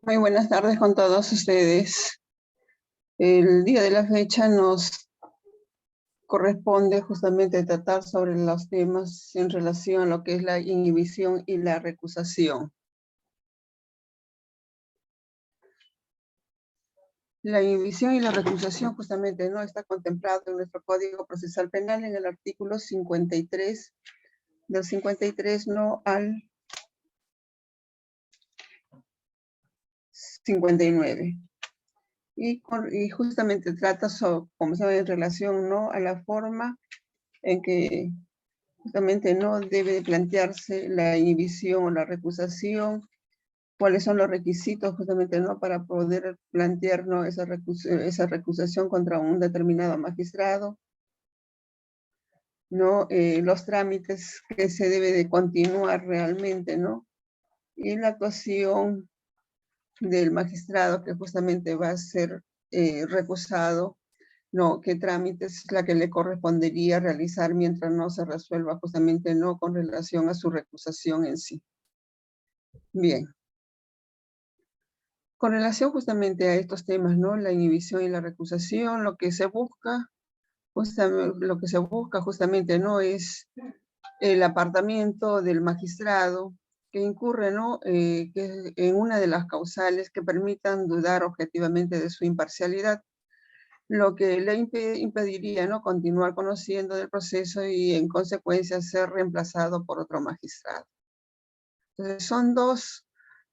Muy buenas tardes con todos ustedes. El día de la fecha nos corresponde justamente tratar sobre los temas en relación a lo que es la inhibición y la recusación. La inhibición y la recusación justamente no está contemplado en nuestro Código Procesal Penal en el artículo 53, del 53 no al 59. Y justamente trata sobre, como saben, en relación ¿no? a la forma en que justamente no debe de plantearse la inhibición o la recusación, cuáles son los requisitos justamente no para poder plantear ¿no? esa recusación contra un determinado magistrado, ¿no? Los trámites que se debe de continuar realmente, ¿no? Y la actuación del magistrado que justamente va a ser recusado, no, qué trámites es la que le correspondería realizar mientras no se resuelva justamente no con relación a su recusación en sí. Bien. Con relación justamente a estos temas, ¿no? La inhibición y la recusación, lo que se busca justamente no es el apartamiento del magistrado que incurre ¿no? Que en una de las causales que permitan dudar objetivamente de su imparcialidad, lo que le impediría ¿no? continuar conociendo del proceso y en consecuencia ser reemplazado por otro magistrado. Entonces son dos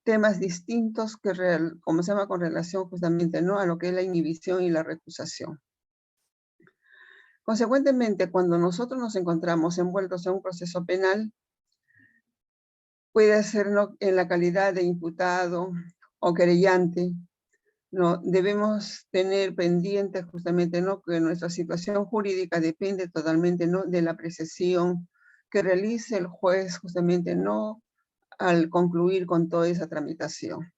temas distintos que como se llama con relación justamente ¿no? a lo que es la inhibición y la recusación. Consecuentemente, cuando nosotros nos encontramos envueltos en un proceso penal, puede ser ¿no? en la calidad de imputado o querellante, ¿no? Debemos tener pendiente justamente ¿no? que nuestra situación jurídica depende totalmente ¿no? de la apreciación que realice el juez justamente ¿no? al concluir con toda esa tramitación.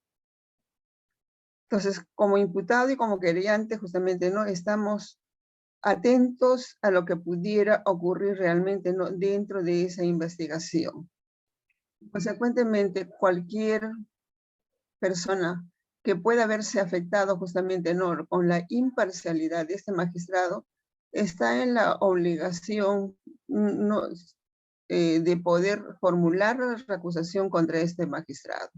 Entonces, como imputado y como querellante justamente ¿no? estamos atentos a lo que pudiera ocurrir realmente ¿no? dentro de esa investigación. Consecuentemente, cualquier persona que pueda verse afectado justamente ¿no? con la imparcialidad de este magistrado está en la obligación ¿no? de poder formular la recusación contra este magistrado.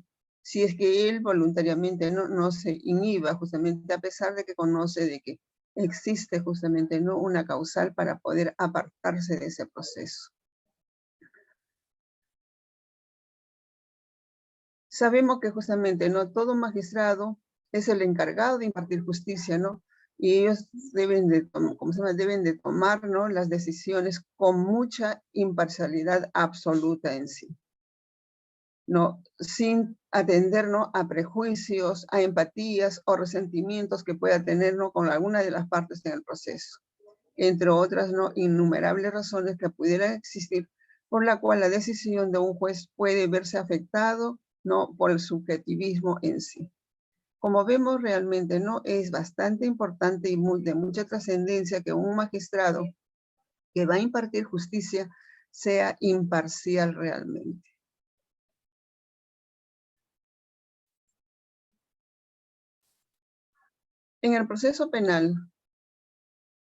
Si es que él voluntariamente no se inhiba justamente a pesar de que conoce de que existe justamente ¿no? una causal para poder apartarse de ese proceso. Sabemos que justamente no todo magistrado es el encargado de impartir justicia, ¿no? Y ellos deben de, deben de tomar ¿no? las decisiones con mucha imparcialidad absoluta en sí, ¿no? Sin atender ¿no? a prejuicios, a empatías o resentimientos que pueda tener ¿no? con alguna de las partes en el proceso, entre otras ¿no? innumerables razones que pudieran existir por la cual la decisión de un juez puede verse afectado ¿no? por el subjetivismo en sí. Como vemos realmente, ¿no? Es bastante importante y de mucha trascendencia que un magistrado que va a impartir justicia sea imparcial realmente. En el proceso penal,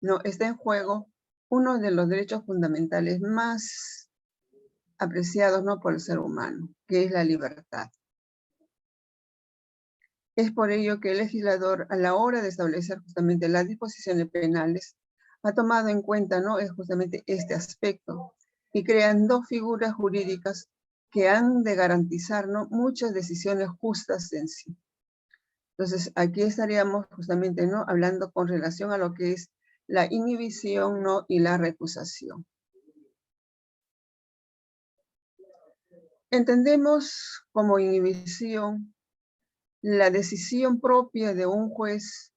¿no? Está en juego uno de los derechos fundamentales más apreciados ¿no? por el ser humano, que es la libertad. Es por ello que el legislador, a la hora de establecer justamente las disposiciones penales, ha tomado en cuenta ¿no? es justamente este aspecto y crean dos figuras jurídicas que han de garantizar ¿no? muchas decisiones justas en sí. Entonces, aquí estaríamos justamente ¿no? hablando con relación a lo que es la inhibición ¿no? y la recusación. Entendemos como inhibición la decisión propia de un juez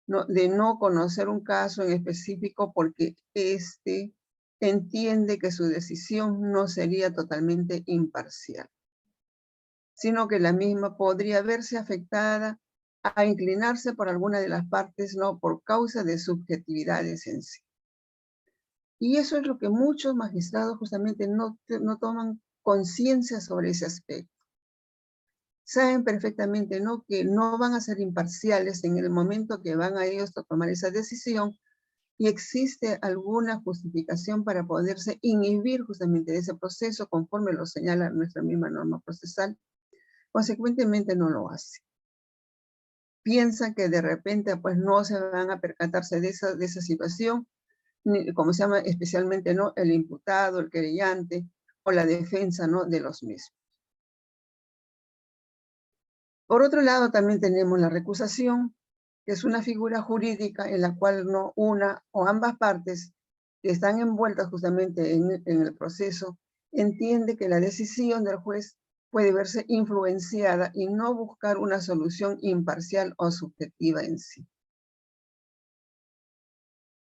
de no conocer un caso en específico porque éste entiende que su decisión no sería totalmente imparcial, sino que la misma podría verse afectada a inclinarse por alguna de las partes, ¿no? Por causa de subjetividades en sí. Y eso es lo que muchos magistrados justamente no toman conciencia sobre ese aspecto. saben perfectamente, ¿no?, que no van a ser imparciales en el momento que van a ellos a tomar esa decisión, y existe alguna justificación para poderse inhibir justamente de ese proceso conforme lo señala nuestra misma norma procesal, consecuentemente no lo hace. Piensan que de repente pues no se van a percatarse de esa situación, como se llama especialmente, ¿no?, el imputado, el querellante o la defensa, ¿no?, de los mismos. Por otro lado, también tenemos la recusación, que es una figura jurídica en la cual no una o ambas partes que están envueltas justamente en el proceso entiende que la decisión del juez puede verse influenciada y no buscar una solución imparcial o subjetiva en sí.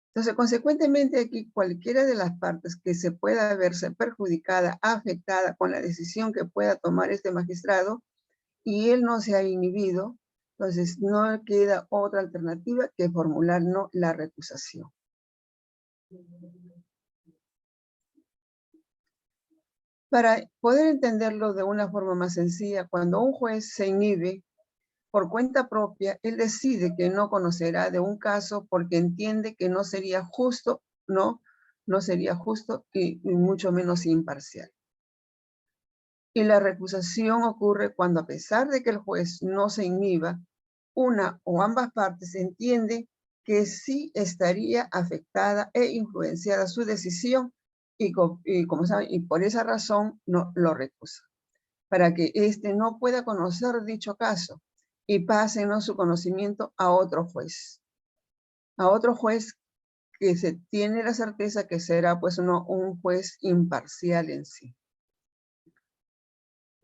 Entonces, consecuentemente, aquí cualquiera de las partes que se pueda verse perjudicada, afectada con la decisión que pueda tomar este magistrado, y él no se ha inhibido, entonces no queda otra alternativa que formular no la recusación. Para poder entenderlo de una forma más sencilla, cuando un juez se inhibe por cuenta propia, él decide que no conocerá de un caso porque entiende que no sería justo, no sería justo y mucho menos imparcial. Y la recusación ocurre cuando, a pesar de que el juez no se inhiba, una o ambas partes entienden que sí estaría afectada e influenciada su decisión y como saben, y por esa razón no lo recusa, para que éste no pueda conocer dicho caso y pase, ¿no?, su conocimiento a otro juez que se tiene la certeza que será pues un juez imparcial en sí.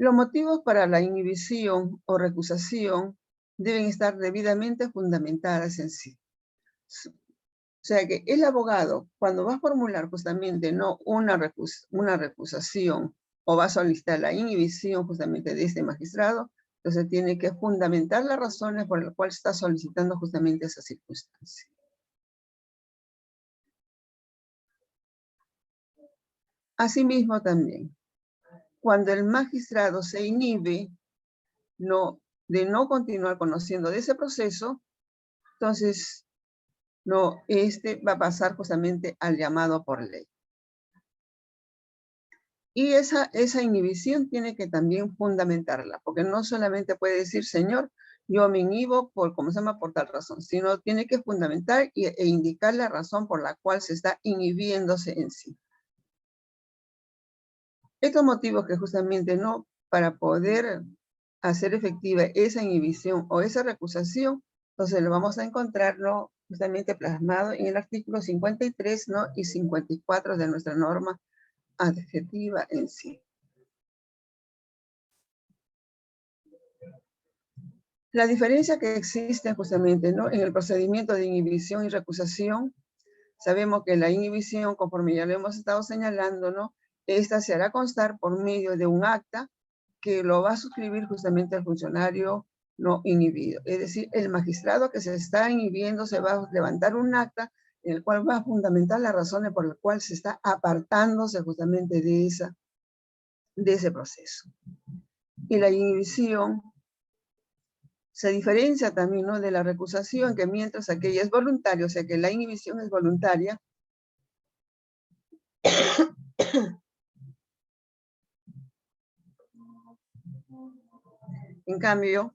Los motivos para la inhibición o recusación deben estar debidamente fundamentadas en sí. O sea que el abogado, cuando va a formular justamente no una recusación o va a solicitar la inhibición justamente de este magistrado, entonces tiene que fundamentar las razones por las cuales está solicitando justamente esa circunstancia. Asimismo también, cuando el magistrado se inhibe de no continuar conociendo de ese proceso, entonces este va a pasar justamente al llamado por ley. Y esa inhibición tiene que también fundamentarla, porque no solamente puede decir, señor, yo me inhibo por tal razón, sino tiene que fundamentar e indicar la razón por la cual se está inhibiéndose en sí. Estos motivos que justamente para poder hacer efectiva esa inhibición o esa recusación, entonces lo vamos a encontrar justamente plasmado en el artículo 53 y 54 de nuestra norma adjetiva en sí. La diferencia que existe justamente en el procedimiento de inhibición y recusación, sabemos que la inhibición, conforme ya lo hemos estado señalando, esta se hará constar por medio de un acta que lo va a suscribir justamente el funcionario no inhibido. Es decir, el magistrado que se está inhibiendo se va a levantar un acta en el cual va a fundamentar las razones por las cuales se está apartándose justamente de ese proceso. Y la inhibición se diferencia también de la recusación, que mientras aquella es voluntaria, o sea que la inhibición es voluntaria, en cambio,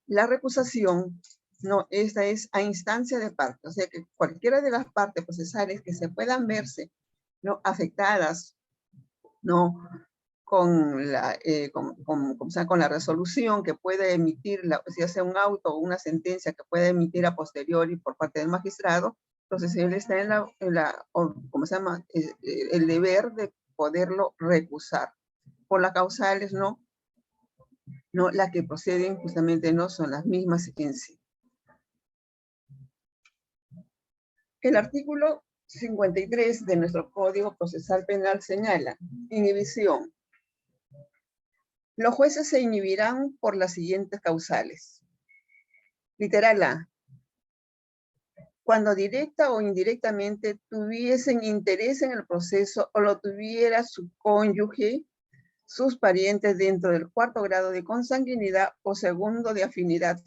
la recusación, esta es a instancia de parte, o sea que cualquiera de las partes procesales que se puedan verse afectadas con la resolución que puede emitir, si hace un auto o una sentencia que puede emitir a posteriori por parte del magistrado, entonces él está el deber de poderlo recusar. Por las causales, las que proceden justamente son las mismas en sí. El artículo 53 de nuestro Código Procesal Penal señala: inhibición. Los jueces se inhibirán por las siguientes causales. Literal A: cuando directa o indirectamente tuviesen interés en el proceso o lo tuviera su cónyuge, sus parientes dentro del 4º grado de consanguinidad o 2º de afinidad,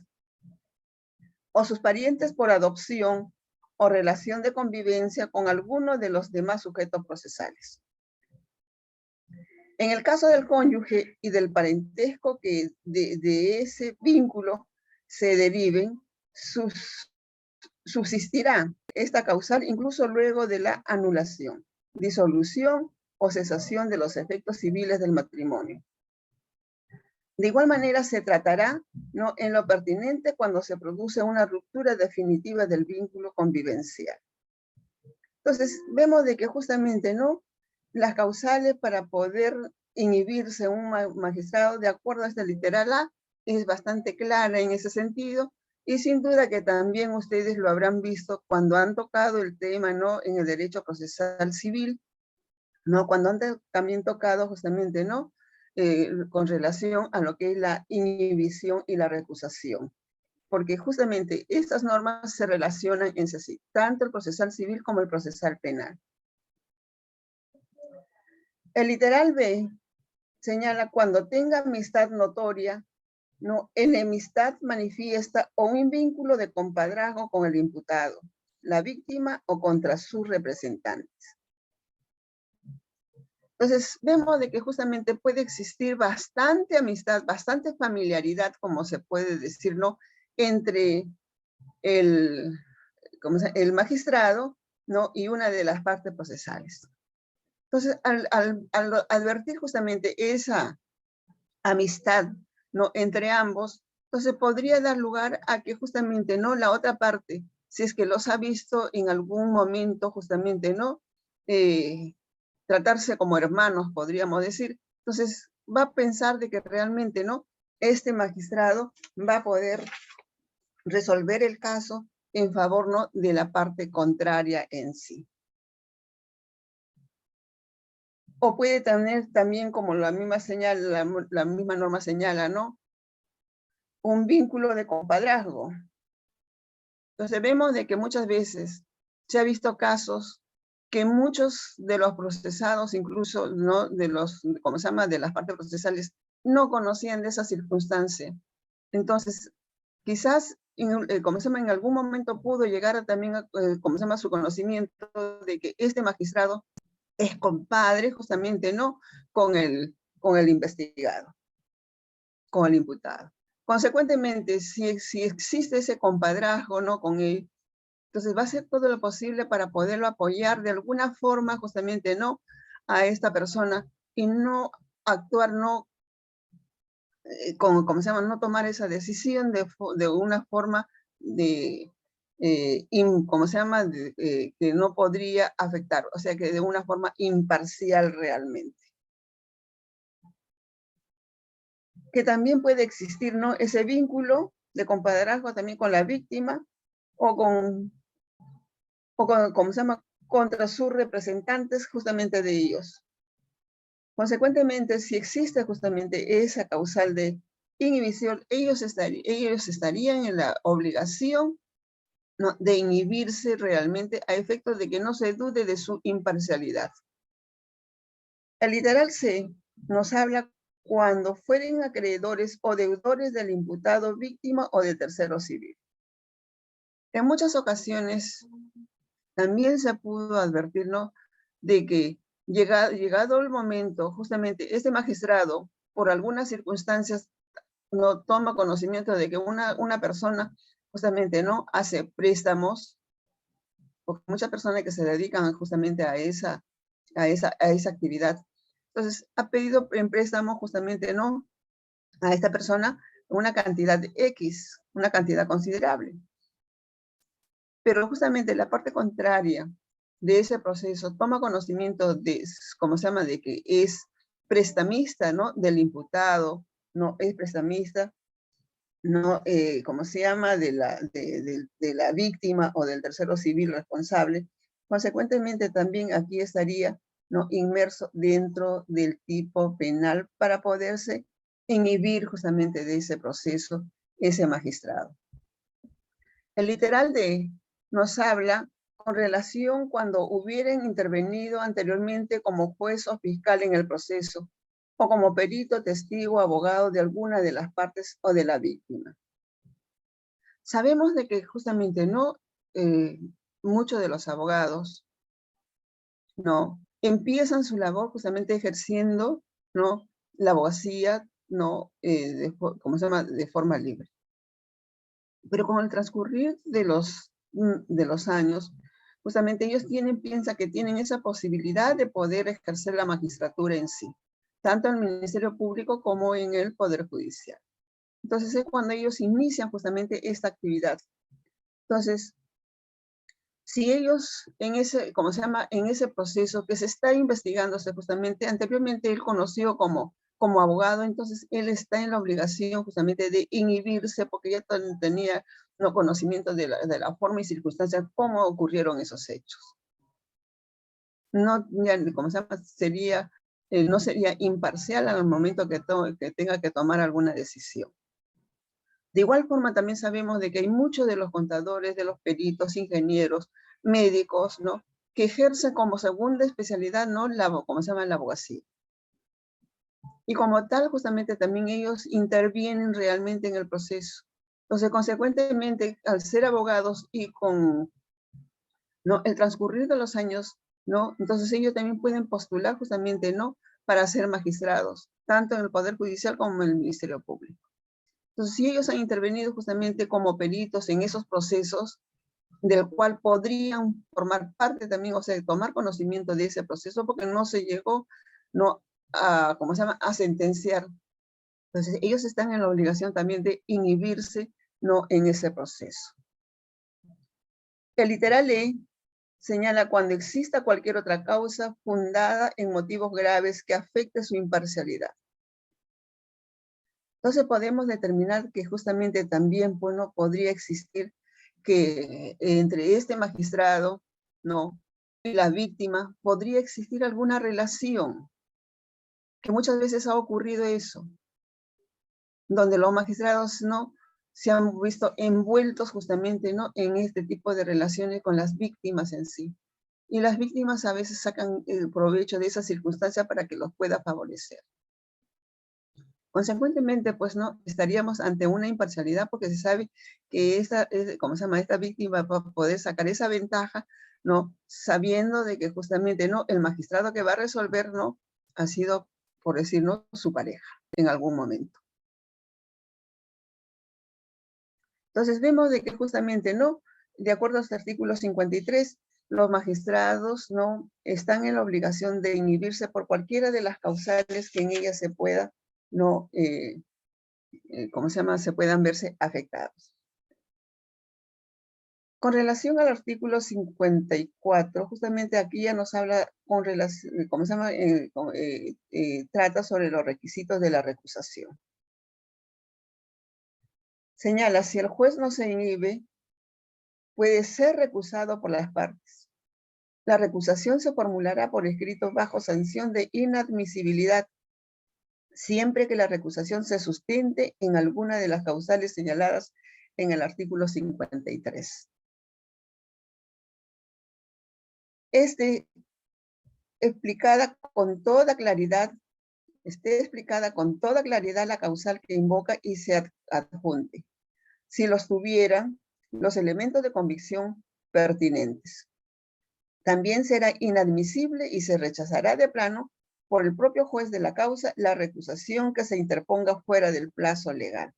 o sus parientes por adopción o relación de convivencia con alguno de los demás sujetos procesales. En el caso del cónyuge y del parentesco que de ese vínculo se deriven, subsistirá esta causal incluso luego de la anulación, disolución o cesación de los efectos civiles del matrimonio. De igual manera se tratará, ¿no?, en lo pertinente cuando se produce una ruptura definitiva del vínculo convivencial. Entonces, vemos de que justamente, ¿no?, las causales para poder inhibirse un magistrado de acuerdo a este literal A es bastante clara en ese sentido, y sin duda que también ustedes lo habrán visto cuando han tocado el tema, ¿no?, en el derecho procesal civil, ¿no?, cuando han también tocado justamente, ¿no?, con relación a lo que es la inhibición y la recusación. Porque justamente estas normas se relacionan entre sí, tanto el procesal civil como el procesal penal. El literal B señala cuando tenga amistad notoria, no enemistad manifiesta o un vínculo de compadrazgo con el imputado, la víctima o contra sus representantes. Entonces, vemos de que justamente puede existir bastante amistad, bastante familiaridad, como se puede decir, ¿no?, entre el magistrado, ¿no?, y una de las partes procesales. Entonces, al advertir justamente esa amistad, ¿no?, entre ambos, entonces podría dar lugar a que justamente, ¿no?, la otra parte, si es que los ha visto en algún momento justamente, ¿no?, tratarse como hermanos, podríamos decir, entonces va a pensar de que realmente, ¿no?, este magistrado va a poder resolver el caso en favor, ¿no?, de la parte contraria en sí. O puede tener también, como la misma norma señala, ¿no?, un vínculo de compadrazgo. Entonces vemos de que muchas veces se ha visto casos que muchos de los procesados, incluso, ¿no?, de los, de las partes procesales, no conocían de esa circunstancia. Entonces, quizás, en algún momento pudo llegar a también, su conocimiento de que este magistrado es compadre, justamente, ¿no?, con el investigado, con el imputado. Consecuentemente, si existe ese compadrazgo, ¿no?, con él, entonces va a hacer todo lo posible para poderlo apoyar de alguna forma, justamente, ¿no?, a esta persona y no actuar, ¿no?, no tomar esa decisión de una forma que no podría afectar, o sea, que de una forma imparcial realmente. Que también puede existir, ¿no?, ese vínculo de compadrazgo también con la víctima o contra sus representantes justamente de ellos. Consecuentemente, si existe justamente esa causal de inhibición, ellos estarían en la obligación, ¿no?, de inhibirse realmente a efectos de que no se dude de su imparcialidad. El literal C nos habla cuando fueren acreedores o deudores del imputado, víctima o de tercero civil. En muchas ocasiones también se pudo advertir, ¿no?, de que llegado el momento, justamente este magistrado, por algunas circunstancias, no toma conocimiento de que una persona justamente, ¿no?, hace préstamos, porque muchas personas que se dedican justamente a esa actividad. Entonces, ha pedido en préstamo justamente, ¿no?, a esta persona una cantidad de X, una cantidad considerable. Pero justamente la parte contraria de ese proceso toma conocimiento de, de que es prestamista, ¿no?, del imputado, no es prestamista, ¿no?, de la víctima o del tercero civil responsable. Consecuentemente, también aquí estaría, ¿no?, inmerso dentro del tipo penal para poderse inhibir justamente de ese proceso ese magistrado. El literal D nos habla con relación cuando hubieran intervenido anteriormente como juez o fiscal en el proceso, o como perito, testigo, abogado de alguna de las partes o de la víctima. Sabemos de que justamente muchos de los abogados empiezan su labor justamente ejerciendo la abogacía de forma libre. Pero con el transcurrir de los años, justamente ellos piensan que tienen esa posibilidad de poder ejercer la magistratura en sí, tanto en el Ministerio Público como en el Poder Judicial. Entonces es cuando ellos inician justamente esta actividad. Entonces, si ellos en ese proceso que se está investigándose justamente, anteriormente él conoció como abogado, entonces él está en la obligación justamente de inhibirse porque ya tenía conocimiento de la forma y circunstancias cómo ocurrieron esos hechos. No sería imparcial al momento que tenga que tomar alguna decisión. De igual forma, también sabemos de que hay muchos de los contadores, de los peritos, ingenieros, médicos, que ejercen como segunda especialidad, la abogacía. Y como tal, justamente también ellos intervienen realmente en el proceso. Entonces, consecuentemente, al ser abogados y con el transcurrir de los años, entonces ellos también pueden postular justamente, para ser magistrados, tanto en el Poder Judicial como en el Ministerio Público. Entonces, si ellos han intervenido justamente como peritos en esos procesos, del cual podrían formar parte también, o sea, tomar conocimiento de ese proceso, porque no se llegó, a sentenciar. Entonces, ellos están en la obligación también de inhibirse, en ese proceso. El literal E señala cuando exista cualquier otra causa fundada en motivos graves que afecte su imparcialidad. Entonces podemos determinar que justamente también podría existir que entre este magistrado y la víctima podría existir alguna relación, que muchas veces ha ocurrido eso, donde los magistrados se han visto envueltos justamente en este tipo de relaciones con las víctimas en sí. Y las víctimas a veces sacan el provecho de esa circunstancia para que los pueda favorecer. Consecuentemente, pues estaríamos ante una imparcialidad porque se sabe que esta víctima va a poder sacar esa ventaja, sabiendo de que justamente el magistrado que va a resolver ha sido, por decir, su pareja en algún momento. Entonces vemos de que justamente de acuerdo a este artículo 53, los magistrados están en la obligación de inhibirse por cualquiera de las causales que en ellas se pueda se puedan verse afectados. Con relación al artículo 54, justamente aquí ya nos habla con relación, trata sobre los requisitos de la recusación. Señala, si el juez no se inhibe, puede ser recusado por las partes. La recusación se formulará por escrito bajo sanción de inadmisibilidad, siempre que la recusación se sustente en alguna de las causales señaladas en el artículo 53. Esté explicada con toda claridad la causal que invoca y se adjunte, si los tuviera los elementos de convicción pertinentes. También será inadmisible y se rechazará de plano por el propio juez de la causa la recusación que se interponga fuera del plazo legal.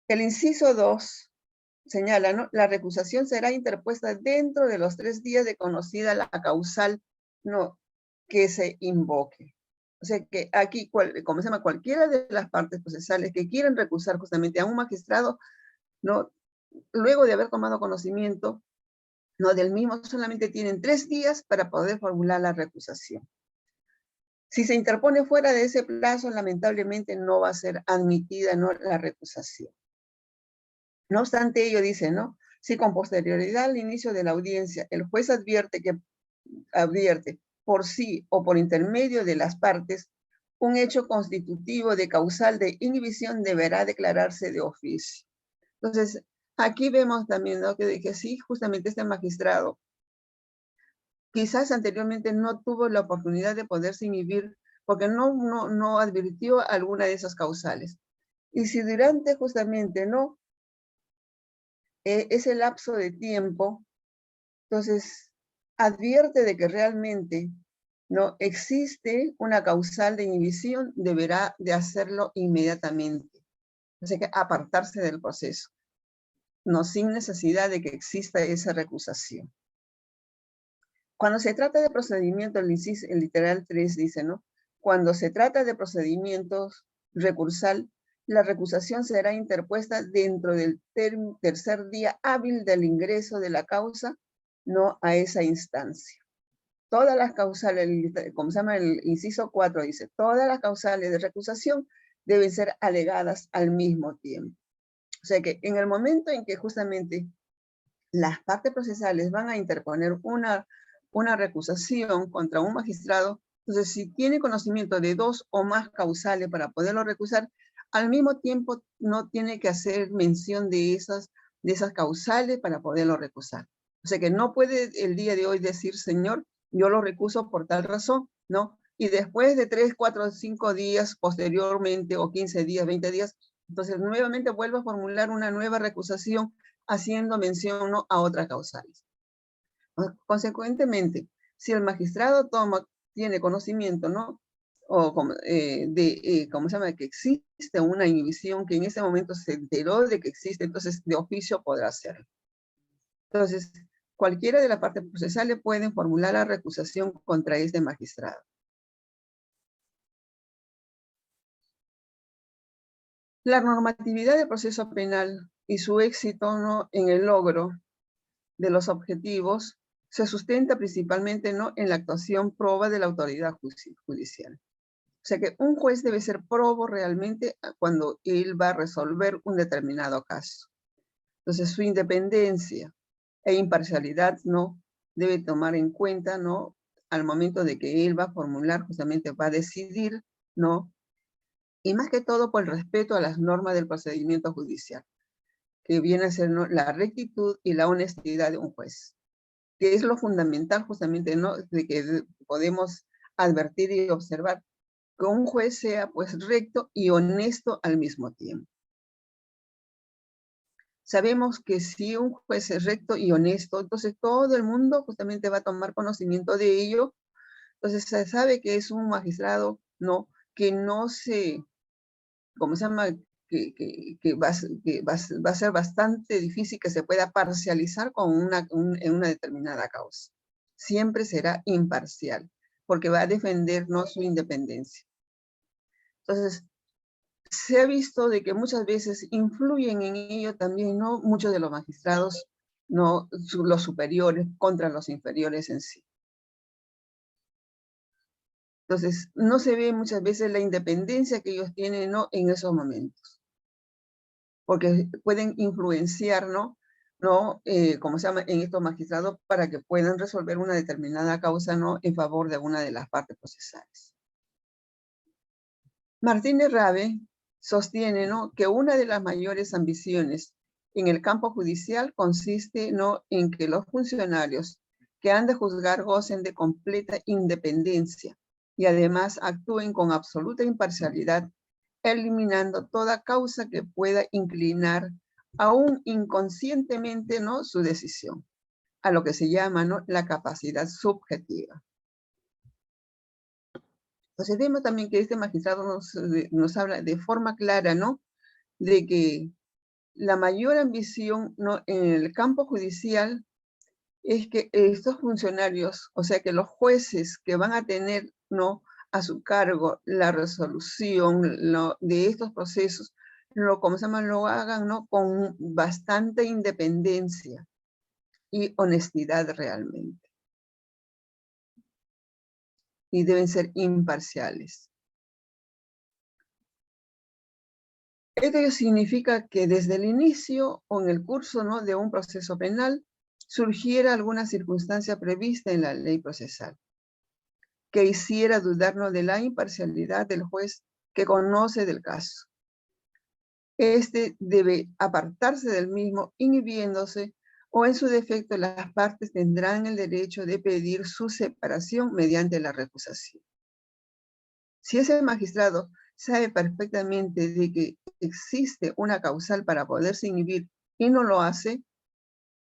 El inciso 2 señala, la recusación será interpuesta dentro de los 3 días de conocida la causal que se invoque. O sea que aquí, cualquiera de las partes procesales que quieren recusar justamente a un magistrado, luego de haber tomado conocimiento del mismo, solamente tienen 3 días para poder formular la recusación. Si se interpone fuera de ese plazo, lamentablemente no va a ser admitida la recusación. No obstante ello, dice, si con posterioridad al inicio de la audiencia el juez advierte por sí o por intermedio de las partes un hecho constitutivo de causal de inhibición, deberá declararse de oficio. Entonces, aquí vemos también que sí, justamente este magistrado quizás anteriormente no tuvo la oportunidad de poderse inhibir porque no advirtió alguna de esas causales. Y si durante justamente no ese lapso de tiempo, entonces advierte de que realmente no existe una causal de inhibición, deberá de hacerlo inmediatamente. O sea que apartarse del proceso, no sin necesidad de que exista esa recusación. Cuando se trata de procedimiento, el literal 3 dice, ¿no? Cuando se trata de procedimientos recursal, la recusación será interpuesta dentro del tercer día hábil del ingreso de la causa, no a esa instancia. Todas las causales, como se llama el inciso 4, dice, todas las causales de recusación deben ser alegadas al mismo tiempo. O sea que en el momento en que justamente las partes procesales van a interponer una recusación contra un magistrado, entonces si tiene conocimiento de 2 o más causales para poderlo recusar, al mismo tiempo no tiene que hacer mención de esas causales para poderlo recusar. O sea que no puede el día de hoy decir, señor, yo lo recuso por tal razón, ¿no? Y después de 3, 4, 5 días posteriormente, o 15 días, 20 días, entonces nuevamente vuelve a formular una nueva recusación haciendo mención, ¿no?, a otras causales. Consecuentemente, si el magistrado tiene conocimiento, ¿no?, o ¿cómo se llama?, que existe una inhibición, que en ese momento se enteró de que existe, entonces de oficio podrá hacerlo. Entonces, cualquiera de las partes procesales pueden formular la recusación contra este magistrado. La normatividad del proceso penal y su éxito, ¿no?, en el logro de los objetivos se sustenta principalmente, ¿no?, en la actuación proba de la autoridad judicial. O sea que un juez debe ser probo realmente cuando él va a resolver un determinado caso. Entonces su independencia e imparcialidad, ¿no?, debe tomar en cuenta, ¿no?, al momento de que él va a formular, justamente va a decidir, ¿no?, y más que todo por el respeto a las normas del procedimiento judicial, que viene a ser, ¿no?, la rectitud y la honestidad de un juez, que es lo fundamental justamente, ¿no?, de que podemos advertir y observar que un juez sea pues recto y honesto al mismo tiempo. Sabemos que si un juez es recto y honesto, entonces todo el mundo justamente va a tomar conocimiento de ello. Entonces se sabe que es un magistrado, ¿no?, que no se, ¿cómo se llama?, que va a ser bastante difícil que se pueda parcializar en una determinada causa. Siempre será imparcial, porque va a defender, ¿no?, su independencia. Entonces, se ha visto de que muchas veces influyen en ello también, ¿no?, muchos de los magistrados, ¿no?, los superiores contra los inferiores en sí. Entonces, no se ve muchas veces la independencia que ellos tienen, ¿no?, en esos momentos, porque pueden influenciar, ¿no?, ¿cómo se llama?, en estos magistrados para que puedan resolver una determinada causa, ¿no?, en favor de una de las partes procesales. Martínez Rabe sostiene, ¿no?, que una de las mayores ambiciones en el campo judicial consiste, ¿no?, en que los funcionarios que han de juzgar gocen de completa independencia y además actúen con absoluta imparcialidad, eliminando toda causa que pueda inclinar aún inconscientemente, ¿no?, su decisión, a lo que se llama, ¿no?, la capacidad subjetiva. Entonces vemos también que este magistrado nos habla de forma clara, ¿no?, de que la mayor ambición, ¿no?, en el campo judicial es que estos funcionarios, o sea, que los jueces que van a tener, ¿no?, a su cargo la resolución, de estos procesos, ¿cómo se llama?, lo hagan, ¿no?, con bastante independencia y honestidad realmente. Y deben ser imparciales. Esto significa que desde el inicio o en el curso, ¿no?, de un proceso penal surgiera alguna circunstancia prevista en la ley procesal que hiciera dudarnos de la imparcialidad del juez que conoce del caso. Este debe apartarse del mismo, inhibiéndose o en su defecto las partes tendrán el derecho de pedir su separación mediante la recusación. Si ese magistrado sabe perfectamente de que existe una causal para poderse inhibir y no lo hace,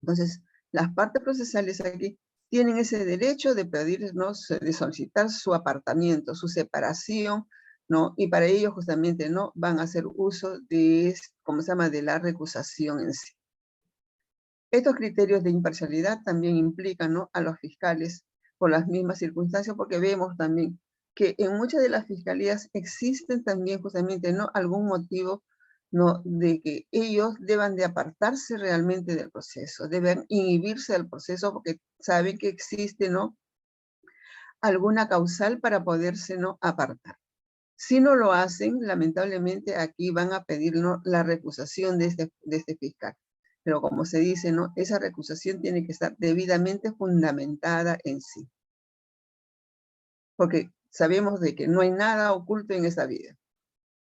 entonces las partes procesales aquí tienen ese derecho de pedirnos, de solicitar su apartamiento, su separación, ¿no? Y para ello justamente no van a hacer uso de, ¿cómo se llama?, de la recusación en sí. Estos criterios de imparcialidad también implican, ¿no?, a los fiscales por las mismas circunstancias, porque vemos también que en muchas de las fiscalías existen también justamente, ¿no?, algún motivo, ¿no?, de que ellos deban de apartarse realmente del proceso, deben inhibirse del proceso porque saben que existe, ¿no?, alguna causal para poderse, ¿no?, apartar. Si no lo hacen, lamentablemente aquí van a pedir, ¿no?, la recusación de este fiscal. Pero como se dice, ¿no?, esa recusación tiene que estar debidamente fundamentada en sí. Porque sabemos de que no hay nada oculto en esta vida.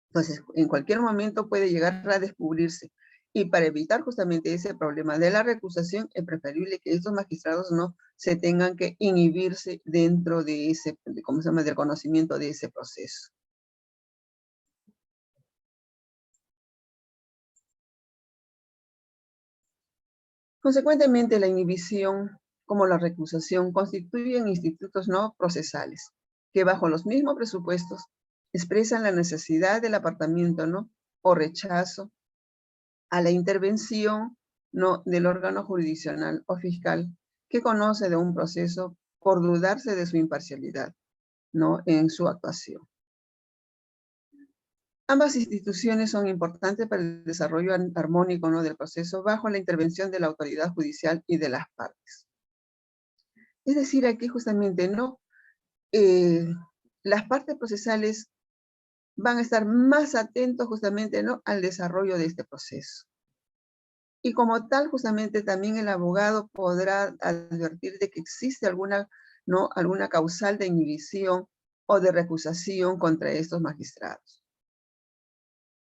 Entonces, en cualquier momento puede llegar a descubrirse. Y para evitar justamente ese problema de la recusación, es preferible que estos magistrados no se tengan que inhibirse dentro de ese, ¿cómo se llama?, del conocimiento de ese proceso. Consecuentemente, la inhibición como la recusación constituyen institutos no procesales, que bajo los mismos presupuestos expresan la necesidad del apartamiento, ¿no?, o rechazo a la intervención, ¿no?, del órgano jurisdiccional o fiscal que conoce de un proceso por dudarse de su imparcialidad, ¿no?, en su actuación. Ambas instituciones son importantes para el desarrollo armónico, ¿no?, del proceso bajo la intervención de la autoridad judicial y de las partes. Es decir, aquí justamente, ¿no?, las partes procesales van a estar más atentos justamente, ¿no?, al desarrollo de este proceso. Y como tal, justamente también el abogado podrá advertir de que existe alguna, ¿no?, alguna causal de inhibición o de recusación contra estos magistrados.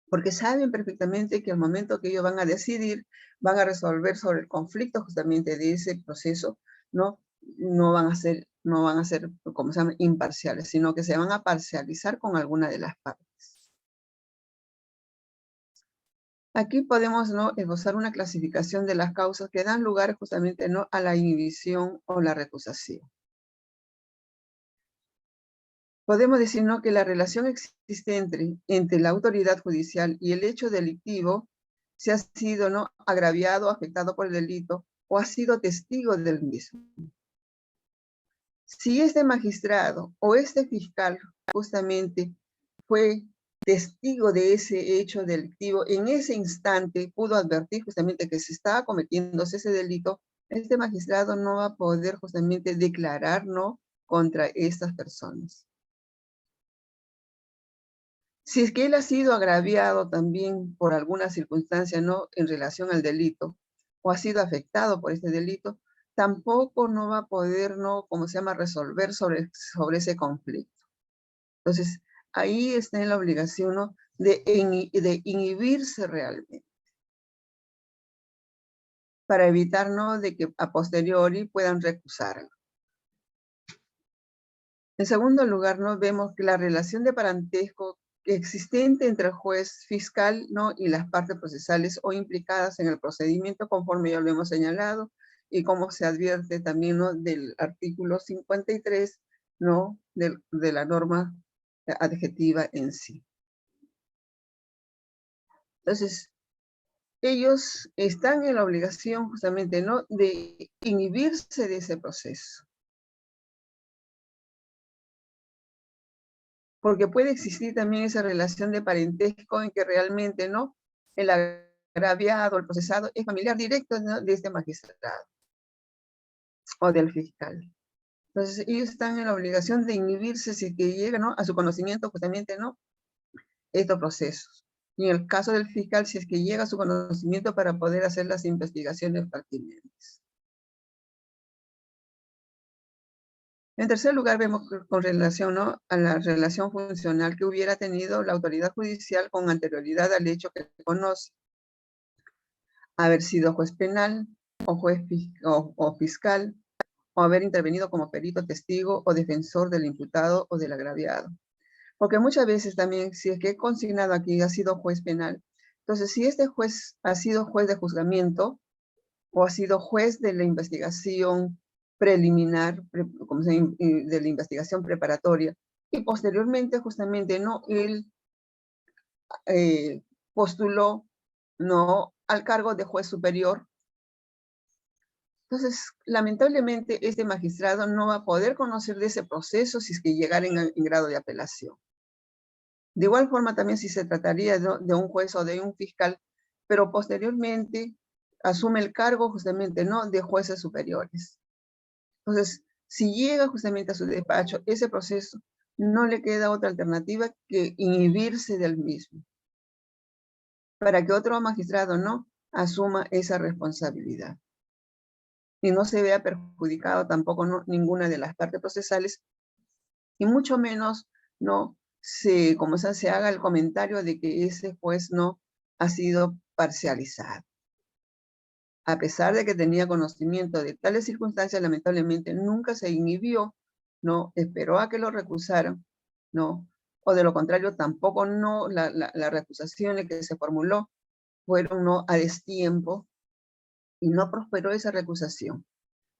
Porque saben perfectamente que al momento que ellos van a decidir, van a resolver sobre el conflicto justamente de ese proceso, ¿no? No van a ser, como se llama, imparciales, sino que se van a parcializar con alguna de las partes. Aquí podemos, ¿no?, esbozar una clasificación de las causas que dan lugar justamente, ¿no?, a la inhibición o la recusación. Podemos decir, ¿no?, que la relación existente entre la autoridad judicial y el hecho delictivo se ha sido, ¿no?, agraviado, afectado por el delito o ha sido testigo del mismo. Si este magistrado o este fiscal justamente fue testigo de ese hecho delictivo, en ese instante pudo advertir justamente que se estaba cometiéndose ese delito, este magistrado no va a poder justamente declarar, ¿no?, contra estas personas. Si es que él ha sido agraviado también por alguna circunstancia, ¿no?, en relación al delito, o ha sido afectado por este delito, tampoco no va a poder, ¿no?, como se llama, resolver sobre ese conflicto. Entonces, ahí está en la obligación, ¿no?, de inhibirse realmente, para evitar, ¿no?, de que a posteriori puedan recusarlo. En segundo lugar, ¿no?, vemos que la relación de parentesco existente entre el juez fiscal, ¿no?, y las partes procesales o implicadas en el procedimiento, conforme ya lo hemos señalado, y como se advierte también, ¿no?, del artículo 53, ¿no?, de la norma adjetiva en sí. Entonces, ellos están en la obligación justamente, ¿no?, de inhibirse de ese proceso. Porque puede existir también esa relación de parentesco en que realmente, ¿no?, el agraviado, el procesado, es familiar directo, ¿no?, de este magistrado o del fiscal. Entonces, ellos están en la obligación de inhibirse si es que llega, ¿no?, a su conocimiento justamente, ¿no?, estos procesos. Y en el caso del fiscal, si es que llega a su conocimiento para poder hacer las investigaciones pertinentes. En tercer lugar, vemos con relación, ¿no?, a la relación funcional que hubiera tenido la autoridad judicial con anterioridad al hecho que conoce. Haber sido juez penal, o juez o fiscal, o haber intervenido como perito, testigo o defensor del imputado o del agraviado. Porque muchas veces también, si es que he consignado aquí, ha sido juez penal, entonces si este juez ha sido juez de juzgamiento o ha sido juez de la investigación preliminar, de la investigación preparatoria, y posteriormente justamente no, él postuló no al cargo de juez superior. Entonces, lamentablemente, este magistrado no va a poder conocer de ese proceso si es que llegara en grado de apelación. De igual forma, también si se trataría de un juez o de un fiscal, pero posteriormente asume el cargo justamente no de jueces superiores. Entonces, si llega justamente a su despacho, ese proceso no le queda otra alternativa que inhibirse del mismo, para que otro magistrado no asuma esa responsabilidad y no se vea perjudicado tampoco ninguna de las partes procesales, y mucho menos no como se haga el comentario de que ese juez no ha sido parcializado. A pesar de que tenía conocimiento de tales circunstancias, lamentablemente nunca se inhibió, no esperó a que lo recusaran, no, o de lo contrario tampoco no, la recusación que se formuló fueron no a destiempo y no prosperó esa recusación.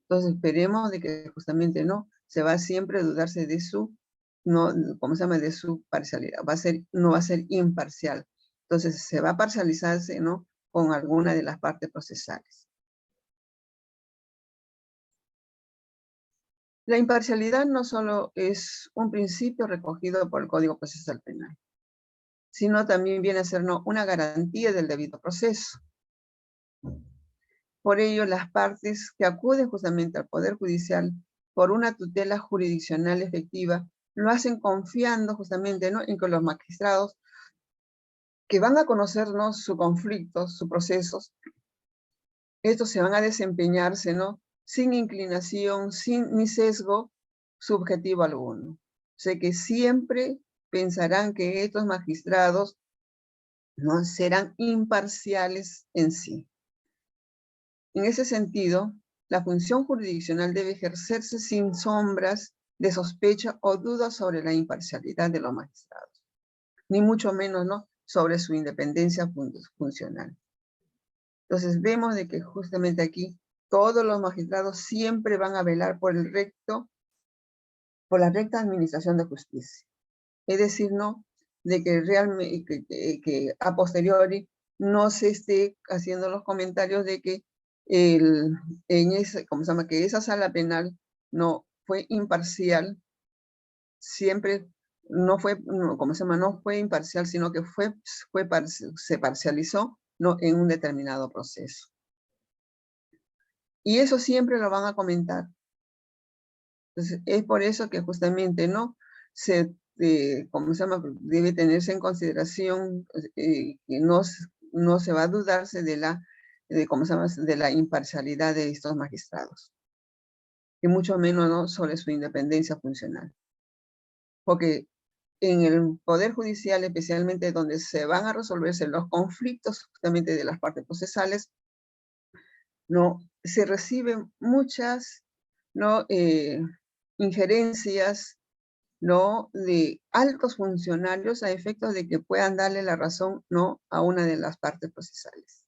Entonces esperemos de que justamente no se va siempre a dudarse de su, no, ¿cómo se llama? De su parcialidad, no va a ser imparcial. Entonces se va a parcializarse, ¿no? Con alguna de las partes procesales. La imparcialidad no solo es un principio recogido por el Código Procesal Penal, sino también viene a ser una garantía del debido proceso. Por ello, las partes que acuden justamente al Poder Judicial por una tutela jurisdiccional efectiva lo hacen confiando justamente ¿no? en que los magistrados que van a conocernos su conflicto, sus procesos, estos se van a desempeñarse ¿no? sin inclinación, sin ni sesgo subjetivo alguno. Sé que siempre pensarán que estos magistrados no serán imparciales en sí. En ese sentido, la función jurisdiccional debe ejercerse sin sombras de sospecha o dudas sobre la imparcialidad de los magistrados, ni mucho menos ¿no? sobre su independencia funcional. Entonces vemos de que justamente aquí todos los magistrados siempre van a velar por la recta administración de justicia. Es decir, no de que realmente que a posteriori no se esté haciendo los comentarios de que ¿cómo se llama? Que esa sala penal no fue imparcial, siempre no fue, ¿cómo se llama? No fue imparcial, sino que se parcializó no en un determinado proceso. Y eso siempre lo van a comentar. Entonces, es por eso que justamente no ¿cómo se llama? Debe tenerse en consideración que no se va a dudarse ¿cómo se llama? De la imparcialidad de estos magistrados, y mucho menos ¿no? sobre su independencia funcional. Porque en el Poder Judicial, especialmente donde se van a resolverse los conflictos justamente de las partes procesales, no se reciben muchas ¿no? Injerencias ¿no? de altos funcionarios a efectos de que puedan darle la razón ¿no? a una de las partes procesales.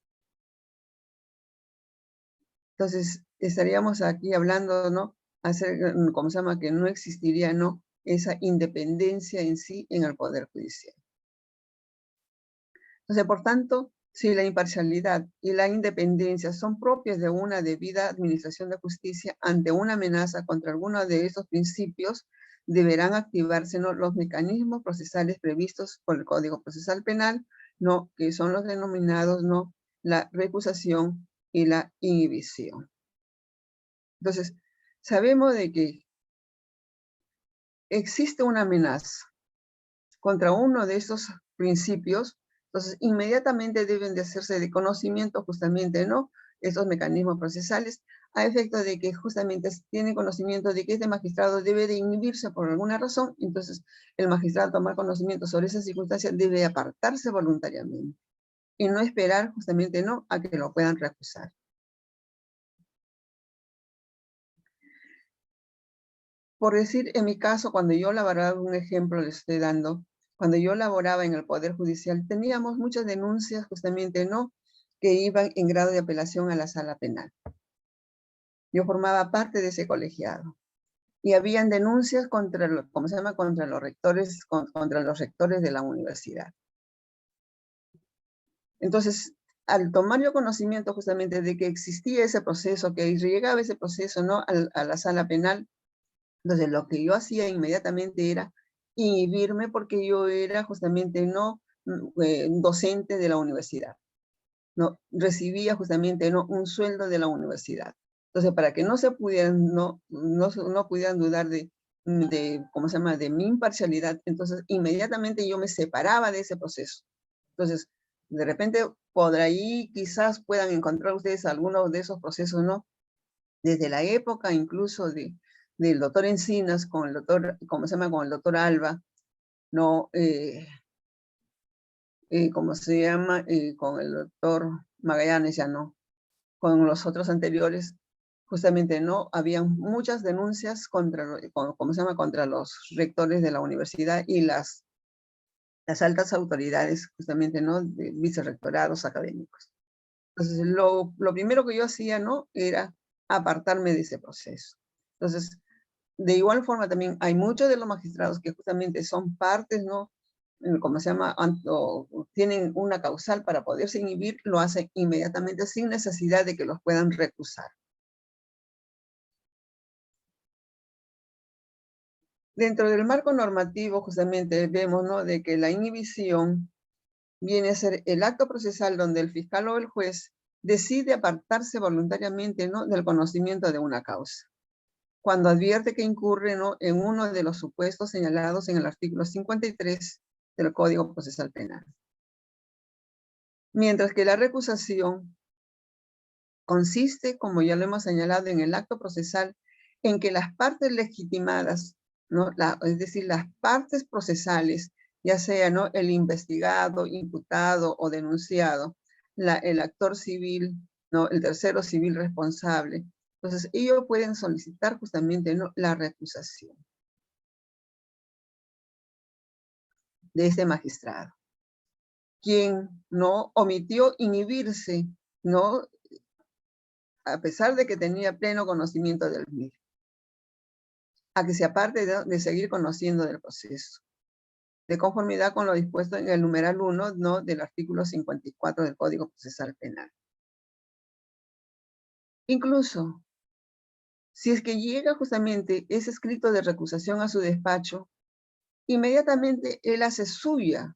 Entonces, estaríamos aquí hablando, ¿no? ¿Cómo se llama? Que no existiría, ¿no? Esa independencia en sí en el Poder Judicial. Entonces, por tanto, si la imparcialidad y la independencia son propias de una debida administración de justicia ante una amenaza contra alguno de estos principios, deberán activarse ¿no? los mecanismos procesales previstos por el Código Procesal Penal, ¿no? Que son los denominados ¿no? la recusación y la inhibición. Entonces, sabemos de que existe una amenaza contra uno de estos principios, entonces inmediatamente deben de hacerse de conocimiento justamente, ¿no? Estos mecanismos procesales, a efecto de que justamente tienen conocimiento de que este magistrado debe de inhibirse por alguna razón, entonces el magistrado al tomar conocimiento sobre esa circunstancia debe apartarse voluntariamente y no esperar justamente, ¿no? A que lo puedan recusar. por decir, en mi caso, cuando yo laboraba, un ejemplo le estoy dando, cuando yo laboraba en el Poder Judicial, teníamos muchas denuncias justamente, ¿no?, que iban en grado de apelación a la sala penal. Yo formaba parte de ese colegiado. Y habían denuncias contra, ¿cómo se llama?, contra los rectores, contra los rectores de la universidad. Entonces, al tomar yo conocimiento justamente de que existía ese proceso, que llegaba ese proceso, ¿no?, a la sala penal, entonces lo que yo hacía inmediatamente era inhibirme, porque yo era justamente, ¿no?, docente de la universidad, ¿no? Recibía justamente, ¿no?, un sueldo de la universidad. Entonces, para que no se pudieran, no pudieran dudar ¿cómo se llama?, de mi imparcialidad, entonces inmediatamente yo me separaba de ese proceso. Entonces, de repente, por ahí quizás puedan encontrar ustedes algunos de esos procesos, ¿no?, desde la época incluso del doctor Encinas con el doctor, ¿cómo se llama?, con el doctor Alba, ¿no? ¿Cómo se llama?, con el doctor Magallanes, ya no. Con los otros anteriores, justamente, ¿no?, habían muchas denuncias contra, ¿cómo se llama?, contra los rectores de la universidad y las altas autoridades, justamente, ¿no?, de vicerrectorados académicos. Entonces, lo primero que yo hacía, ¿no?, era apartarme de ese proceso. Entonces, de igual forma también hay muchos de los magistrados que justamente son partes, ¿no?, ¿cómo se llama?, o tienen una causal para poderse inhibir, lo hacen inmediatamente sin necesidad de que los puedan recusar. Dentro del marco normativo, justamente vemos, ¿no?, de que la inhibición viene a ser el acto procesal donde el fiscal o el juez decide apartarse voluntariamente, ¿no?, del conocimiento de una causa, cuando advierte que incurre, ¿no?, en uno de los supuestos señalados en el artículo 53 del Código Procesal Penal. Mientras que la recusación consiste, como ya lo hemos señalado, en el acto procesal en que las partes legitimadas, ¿no?, es decir, las partes procesales, ya sea, ¿no?, el investigado, imputado o denunciado, el actor civil, ¿no?, el tercero civil responsable. Entonces, ellos pueden solicitar justamente, ¿no?, la recusación de este magistrado, quien no omitió inhibirse, ¿no?, a pesar de que tenía pleno conocimiento del mismo, a que se aparte de seguir conociendo del proceso, de conformidad con lo dispuesto en el numeral 1, ¿no?, del artículo 54 del Código Procesal Penal. Incluso, si es que llega justamente ese escrito de recusación a su despacho, inmediatamente él hace suya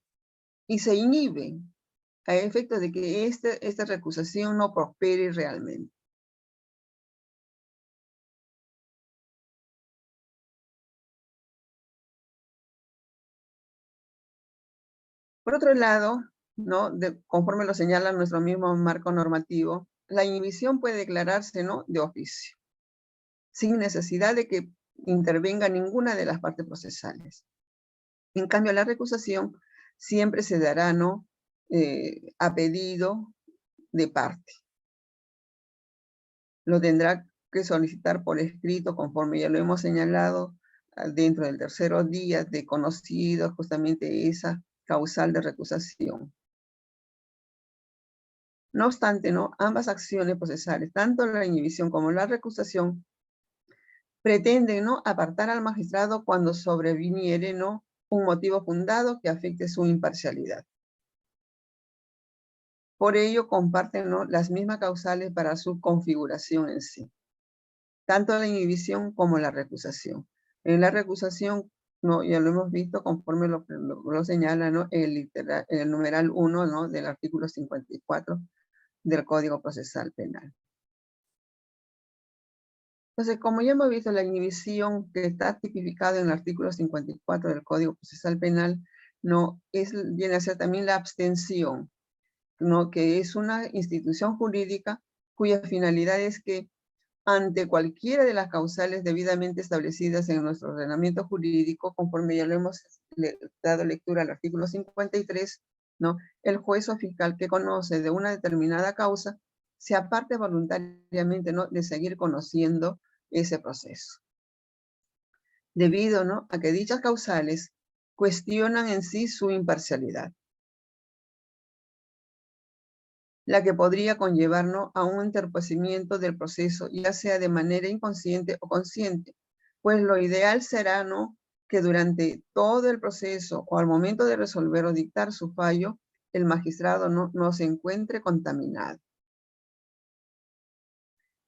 y se inhibe a efecto de que esta recusación no prospere realmente. Por otro lado, ¿no?, conforme lo señala nuestro mismo marco normativo, la inhibición puede declararse, ¿no?, de oficio, sin necesidad de que intervenga ninguna de las partes procesales. En cambio, la recusación siempre se dará, ¿no?, a pedido de parte. Lo tendrá que solicitar por escrito, conforme ya lo hemos señalado, dentro del tercero día de conocido justamente esa causal de recusación. No obstante, ¿no?, ambas acciones procesales, tanto la inhibición como la recusación, pretenden, ¿no?, apartar al magistrado cuando sobreviniere, ¿no?, un motivo fundado que afecte su imparcialidad. Por ello, comparten, ¿no?, las mismas causales para su configuración en sí, tanto la inhibición como la recusación. En la recusación, ¿no?, ya lo hemos visto conforme lo señala, ¿no?, el numeral 1, ¿no?, del artículo 54 del Código Procesal Penal. Entonces, como ya hemos visto, la inhibición que está tipificada en el artículo 54 del Código Procesal Penal, ¿no?, viene a ser también la abstención, ¿no?, que es una institución jurídica cuya finalidad es que ante cualquiera de las causales debidamente establecidas en nuestro ordenamiento jurídico, conforme ya lo hemos dado lectura al artículo 53, ¿no?, el juez o fiscal que conoce de una determinada causa se aparte voluntariamente, ¿no?, de seguir conociendo ese proceso. debido, ¿no?, a que dichas causales cuestionan en sí su imparcialidad, la que podría conllevar, ¿no?, a un entorpecimiento del proceso, ya sea de manera inconsciente o consciente, pues lo ideal será, ¿no?, que durante todo el proceso o al momento de resolver o dictar su fallo, el magistrado no se encuentre contaminado.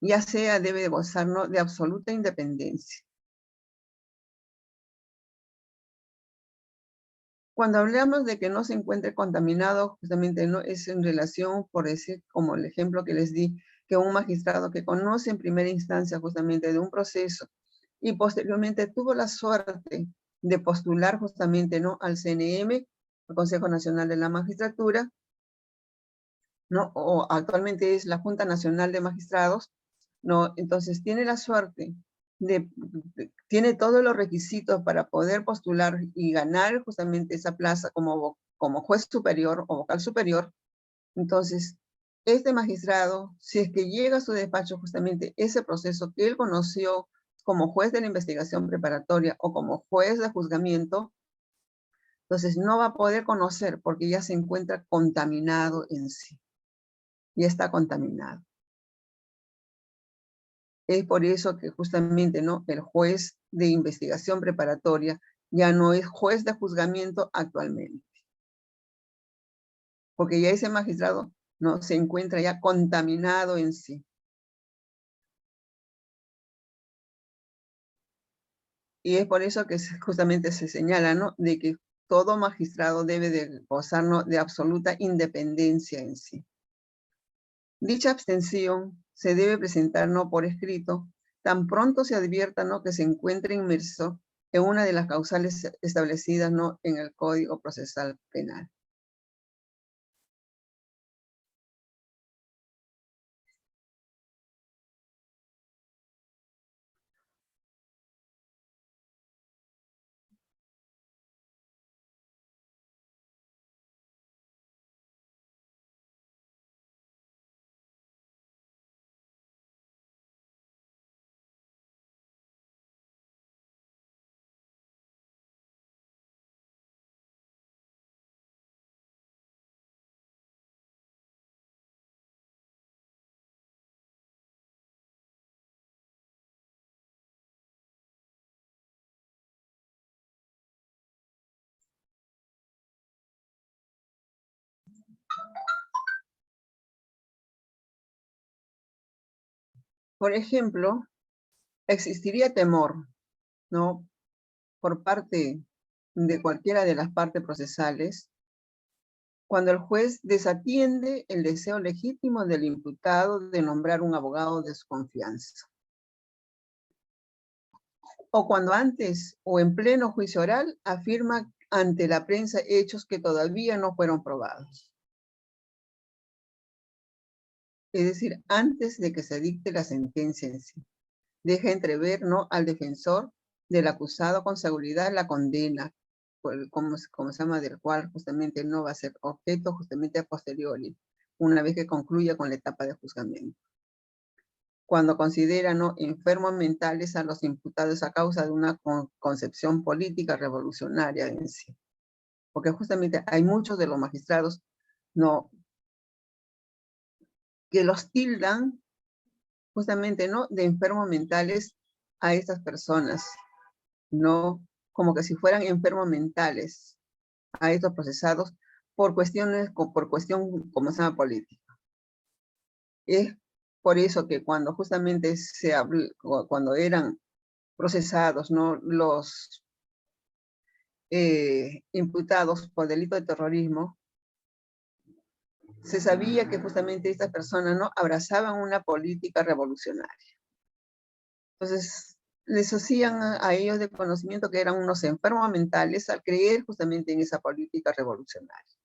Ya sea debe de gozar, ¿no?, de absoluta independencia. Cuando hablamos de que no se encuentre contaminado, justamente no es en relación, por decir, como el ejemplo que les di, que un magistrado que conoce en primera instancia justamente de un proceso y posteriormente tuvo la suerte de postular justamente, ¿no?, al CNM, al Consejo Nacional de la Magistratura, ¿no?, o actualmente es la Junta Nacional de Magistrados, ¿no? Entonces tiene la suerte tiene todos los requisitos para poder postular y ganar justamente esa plaza como juez superior o vocal superior. Entonces, este magistrado, si es que llega a su despacho justamente ese proceso que él conoció como juez de la investigación preparatoria o como juez de juzgamiento, entonces no va a poder conocer porque ya se encuentra contaminado en sí, ya está contaminado. Es por eso que justamente, ¿no?, el juez de investigación preparatoria ya no es juez de juzgamiento actualmente, porque ya ese magistrado no se encuentra ya contaminado en sí. Y es por eso que justamente se señala, ¿no?, de que todo magistrado debe de gozar, ¿no?, de absoluta independencia en sí. Dicha abstención se debe presentar, ¿no?, por escrito, tan pronto se advierta, ¿no?, que se encuentre inmerso en una de las causales establecidas, ¿no?, en el Código Procesal Penal. Por ejemplo, existiría temor, ¿no?, por parte de cualquiera de las partes procesales cuando el juez desatiende el deseo legítimo del imputado de nombrar un abogado de su confianza, o cuando antes o en pleno juicio oral afirma ante la prensa hechos que todavía no fueron probados. Es decir, antes de que se dicte la sentencia en sí. Deja entrever, ¿no?, al defensor del acusado con seguridad la condena, como se llama, del cual justamente no va a ser objeto justamente a posteriori, una vez que concluya con la etapa de juzgamiento. Cuando considera, ¿no?, enfermos mentales a los imputados a causa de una concepción política revolucionaria en sí. Porque justamente hay muchos de los magistrados, ¿no?, que los tildan justamente, ¿no?, de enfermos mentales a estas personas, ¿no?, como que si fueran enfermos mentales a estos procesados por cuestión, como se llama, política. Es por eso que cuando justamente cuando eran procesados, ¿no?, los imputados por delito de terrorismo, se sabía que justamente estas personas, ¿no?, abrazaban una política revolucionaria. Entonces, les hacían a ellos de conocimiento que eran unos enfermos mentales al creer justamente en esa política revolucionaria.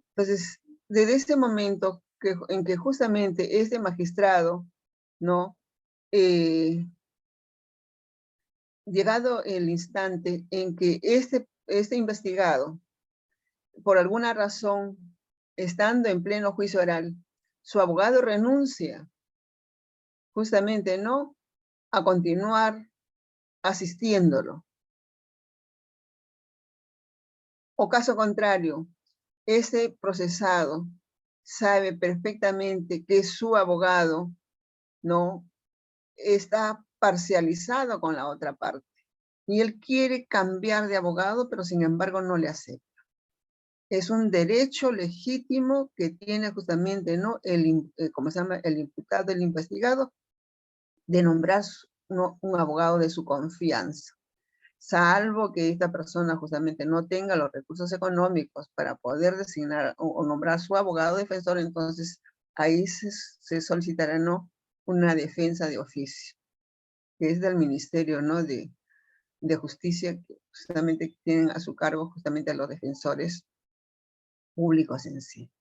Entonces, desde este momento en que justamente este magistrado, ¿no?, llegado el instante en que este investigado, por alguna razón, estando en pleno juicio oral, su abogado renuncia justamente, ¿no?, a continuar asistiéndolo. O caso contrario, ese procesado sabe perfectamente que su abogado, ¿no?, está parcializado con la otra parte. Y él quiere cambiar de abogado, pero sin embargo no le acepta. Es un derecho legítimo que tiene justamente, ¿no?, ¿cómo se llama?, el imputado, el investigado, de nombrar un abogado de su confianza. Salvo que esta persona justamente no tenga los recursos económicos para poder designar o nombrar su abogado defensor, entonces ahí se solicitará, ¿no?, una defensa de oficio, que es del Ministerio, ¿no?, de Justicia, que justamente tienen a su cargo justamente a los defensores públicos en sí.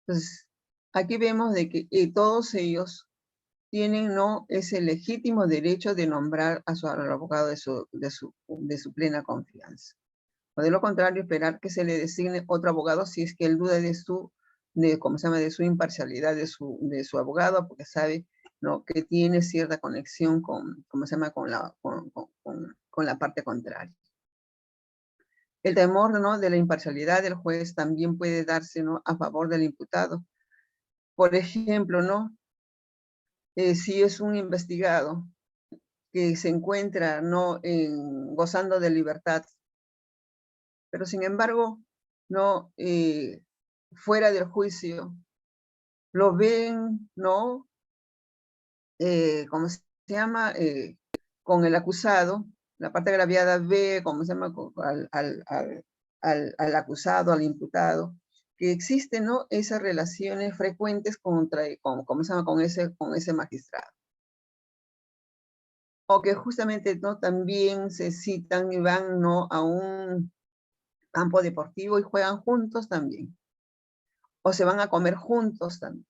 Entonces, aquí vemos de que todos ellos tienen, ¿no?, ese legítimo derecho de nombrar al abogado de su plena confianza. O de lo contrario, esperar que se le designe otro abogado si es que él duda ¿cómo se llama?, de su imparcialidad de su abogado, porque sabe, ¿no?, que tiene cierta conexión con, ¿cómo se llama?, con la parte contraria. El temor, ¿no?, de la imparcialidad del juez también puede darse, ¿no?, a favor del imputado. Por ejemplo, ¿no?, si es un investigado que se encuentra, ¿no?, gozando de libertad, pero sin embargo, ¿no?, fuera del juicio, lo ven, ¿no?, ¿cómo se llama?, con el acusado, la parte agraviada ve, ¿cómo se llama?, al acusado, al imputado, que existen, ¿no?, esas relaciones frecuentes ¿cómo se llama?, con ese magistrado. O que justamente, ¿no?, también se citan y van, ¿no?, a un campo deportivo y juegan juntos también. O se van a comer juntos también.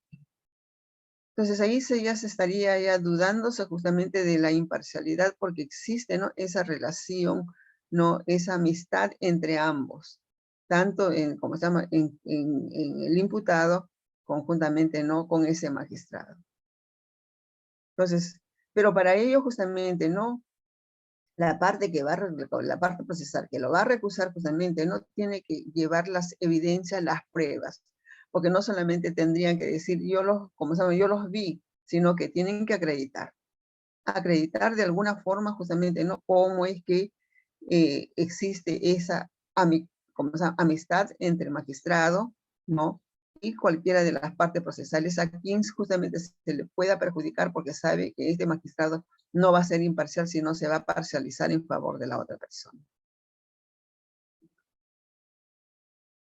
Entonces ahí ya se estaría ya dudándose justamente de la imparcialidad porque existe, ¿no?, esa relación, ¿no?, esa amistad entre ambos, tanto ¿cómo se llama?, en el imputado, conjuntamente, ¿no?, con ese magistrado. Entonces, pero para ello justamente, ¿no?, la parte la parte procesal que lo va a recusar justamente no tiene que llevar las evidencias, las pruebas, porque no solamente tendrían que decir como saben, yo los vi, sino que tienen que acreditar de alguna forma justamente, ¿no?, cómo es que existe esa amistad entre el magistrado, ¿no?, y cualquiera de las partes procesales a quien justamente se le pueda perjudicar porque sabe que este magistrado no va a ser imparcial, sino se va a parcializar en favor de la otra persona.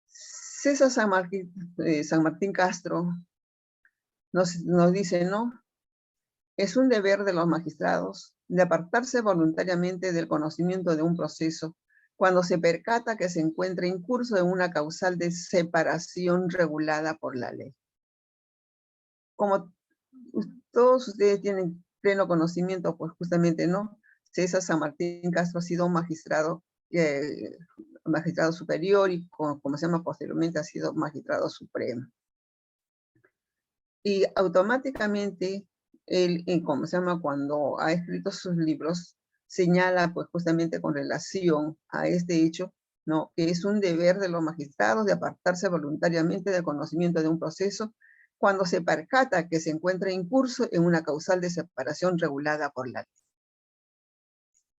César San Martín Castro nos dice, ¿no?, es un deber de los magistrados de apartarse voluntariamente del conocimiento de un proceso cuando se percata que se encuentra incurso en una causal de separación regulada por la ley. Como todos ustedes tienen pleno conocimiento, pues justamente, ¿no?, César San Martín Castro ha sido un magistrado superior y, como se llama posteriormente, ha sido magistrado supremo. Y automáticamente, él, como se llama, cuando ha escrito sus libros, señala, pues justamente con relación a este hecho, ¿no?, que es un deber de los magistrados de apartarse voluntariamente del conocimiento de un proceso cuando se percata que se encuentra incurso en una causal de separación regulada por la ley.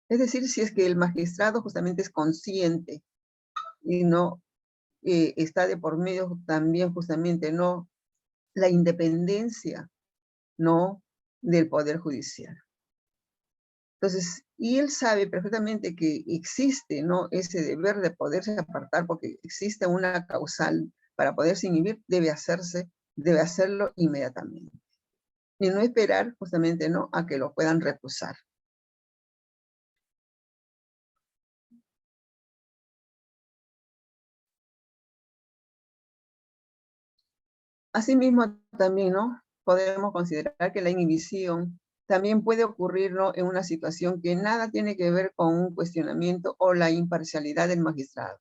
Es decir, si es que el magistrado justamente es consciente y no está de por medio también justamente, ¿no?, la independencia, ¿no?, del Poder Judicial. Entonces, y él sabe perfectamente que existe, ¿no?, ese deber de poderse apartar porque existe una causal para poderse inhibir, debe hacerlo inmediatamente. Y no esperar justamente, ¿no?, a que lo puedan recusar. Asimismo, también, ¿no?, podemos considerar que la inhibición también puede ocurrir, ¿no?, en una situación que nada tiene que ver con un cuestionamiento o la imparcialidad del magistrado.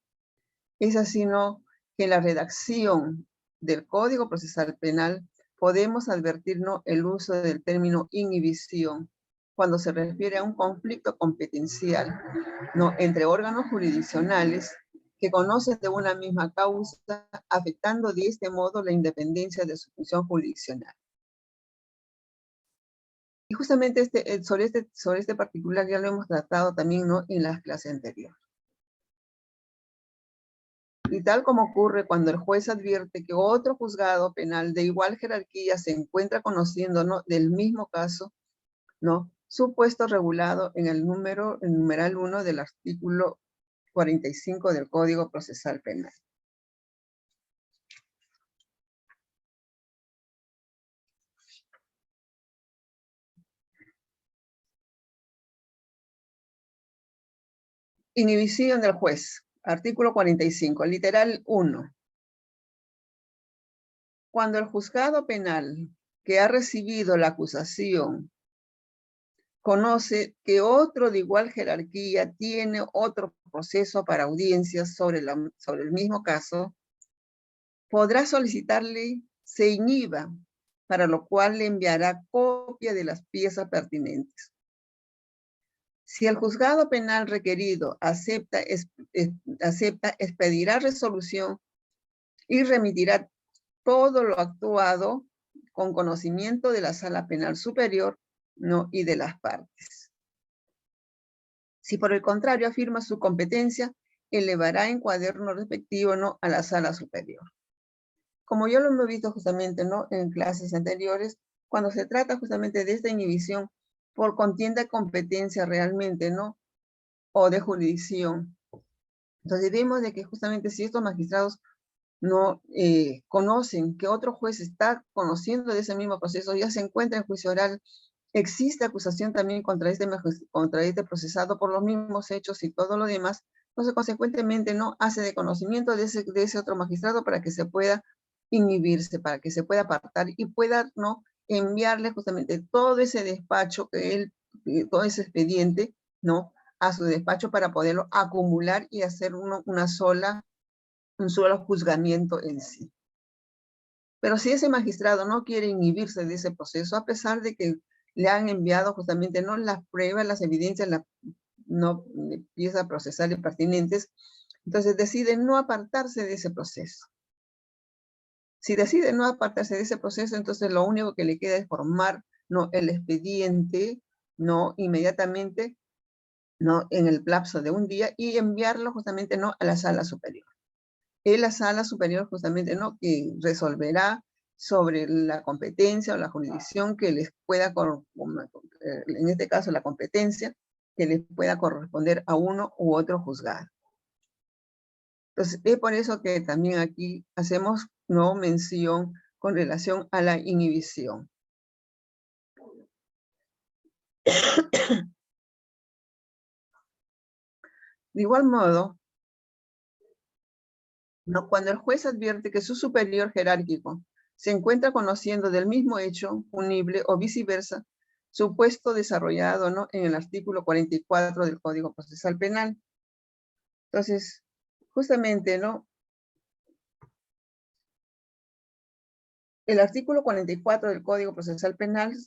Es así, ¿no?, que la redacción del Código Procesal Penal podemos advertir, ¿no?, el uso del término inhibición cuando se refiere a un conflicto competencial, ¿no?, entre órganos jurisdiccionales que conocen de una misma causa, afectando de este modo la independencia de su función jurisdiccional. Y justamente sobre este particular ya lo hemos tratado también, ¿no?, en las clases anteriores. Y tal como ocurre cuando el juez advierte que otro juzgado penal de igual jerarquía se encuentra conociendo, ¿no?, del mismo caso, ¿no?, supuesto regulado en el numeral 1 del artículo 45 del Código Procesal Penal. Inhibición del juez. Artículo 45, literal 1. Cuando el juzgado penal que ha recibido la acusación conoce que otro de igual jerarquía tiene otro proceso para audiencias sobre el mismo caso, podrá solicitarle se inhiba, para lo cual le enviará copia de las piezas pertinentes. Si el juzgado penal requerido acepta, expedirá resolución y remitirá todo lo actuado con conocimiento de la Sala Penal Superior, ¿no?, y de las partes. Si por el contrario afirma su competencia, elevará en cuaderno respectivo, ¿no?, a la Sala Superior. Como ya lo hemos visto justamente, ¿no?, en clases anteriores, cuando se trata justamente de esta inhibición por contienda de competencia realmente, ¿no?, o de jurisdicción. Entonces vemos de que justamente si estos magistrados no conocen que otro juez está conociendo de ese mismo proceso, ya se encuentra en juicio oral, existe acusación también contra este procesado por los mismos hechos y todo lo demás, entonces consecuentemente no hace de conocimiento de ese otro magistrado para que se pueda inhibirse, para que se pueda apartar y pueda, ¿no?, enviarle justamente todo ese despacho todo ese expediente, ¿no?, a su despacho para poderlo acumular y hacer un solo juzgamiento en sí. Pero si ese magistrado no quiere inhibirse de ese proceso, a pesar de que le han enviado justamente no las pruebas, las evidencias, no piezas procesales pertinentes, entonces decide no apartarse de ese proceso. Si decide no apartarse de ese proceso, entonces lo único que le queda es formar, ¿no?, el expediente, ¿no?, inmediatamente, ¿no?, en el lapso de un día y enviarlo justamente, ¿no?, a la Sala Superior. Es la Sala Superior justamente, ¿no?, que resolverá sobre la competencia o la jurisdicción que les pueda, en este caso la competencia, que les pueda corresponder a uno u otro juzgado. Entonces, es por eso que también aquí hacemos, ¿no?, mención con relación a la inhibición. De igual modo, ¿no?, cuando el juez advierte que su superior jerárquico se encuentra conociendo del mismo hecho punible o viceversa, supuesto desarrollado, ¿no?, en el artículo 44 del Código Procesal Penal. Entonces, justamente, ¿no?, el artículo 44 del Código Procesal Penal,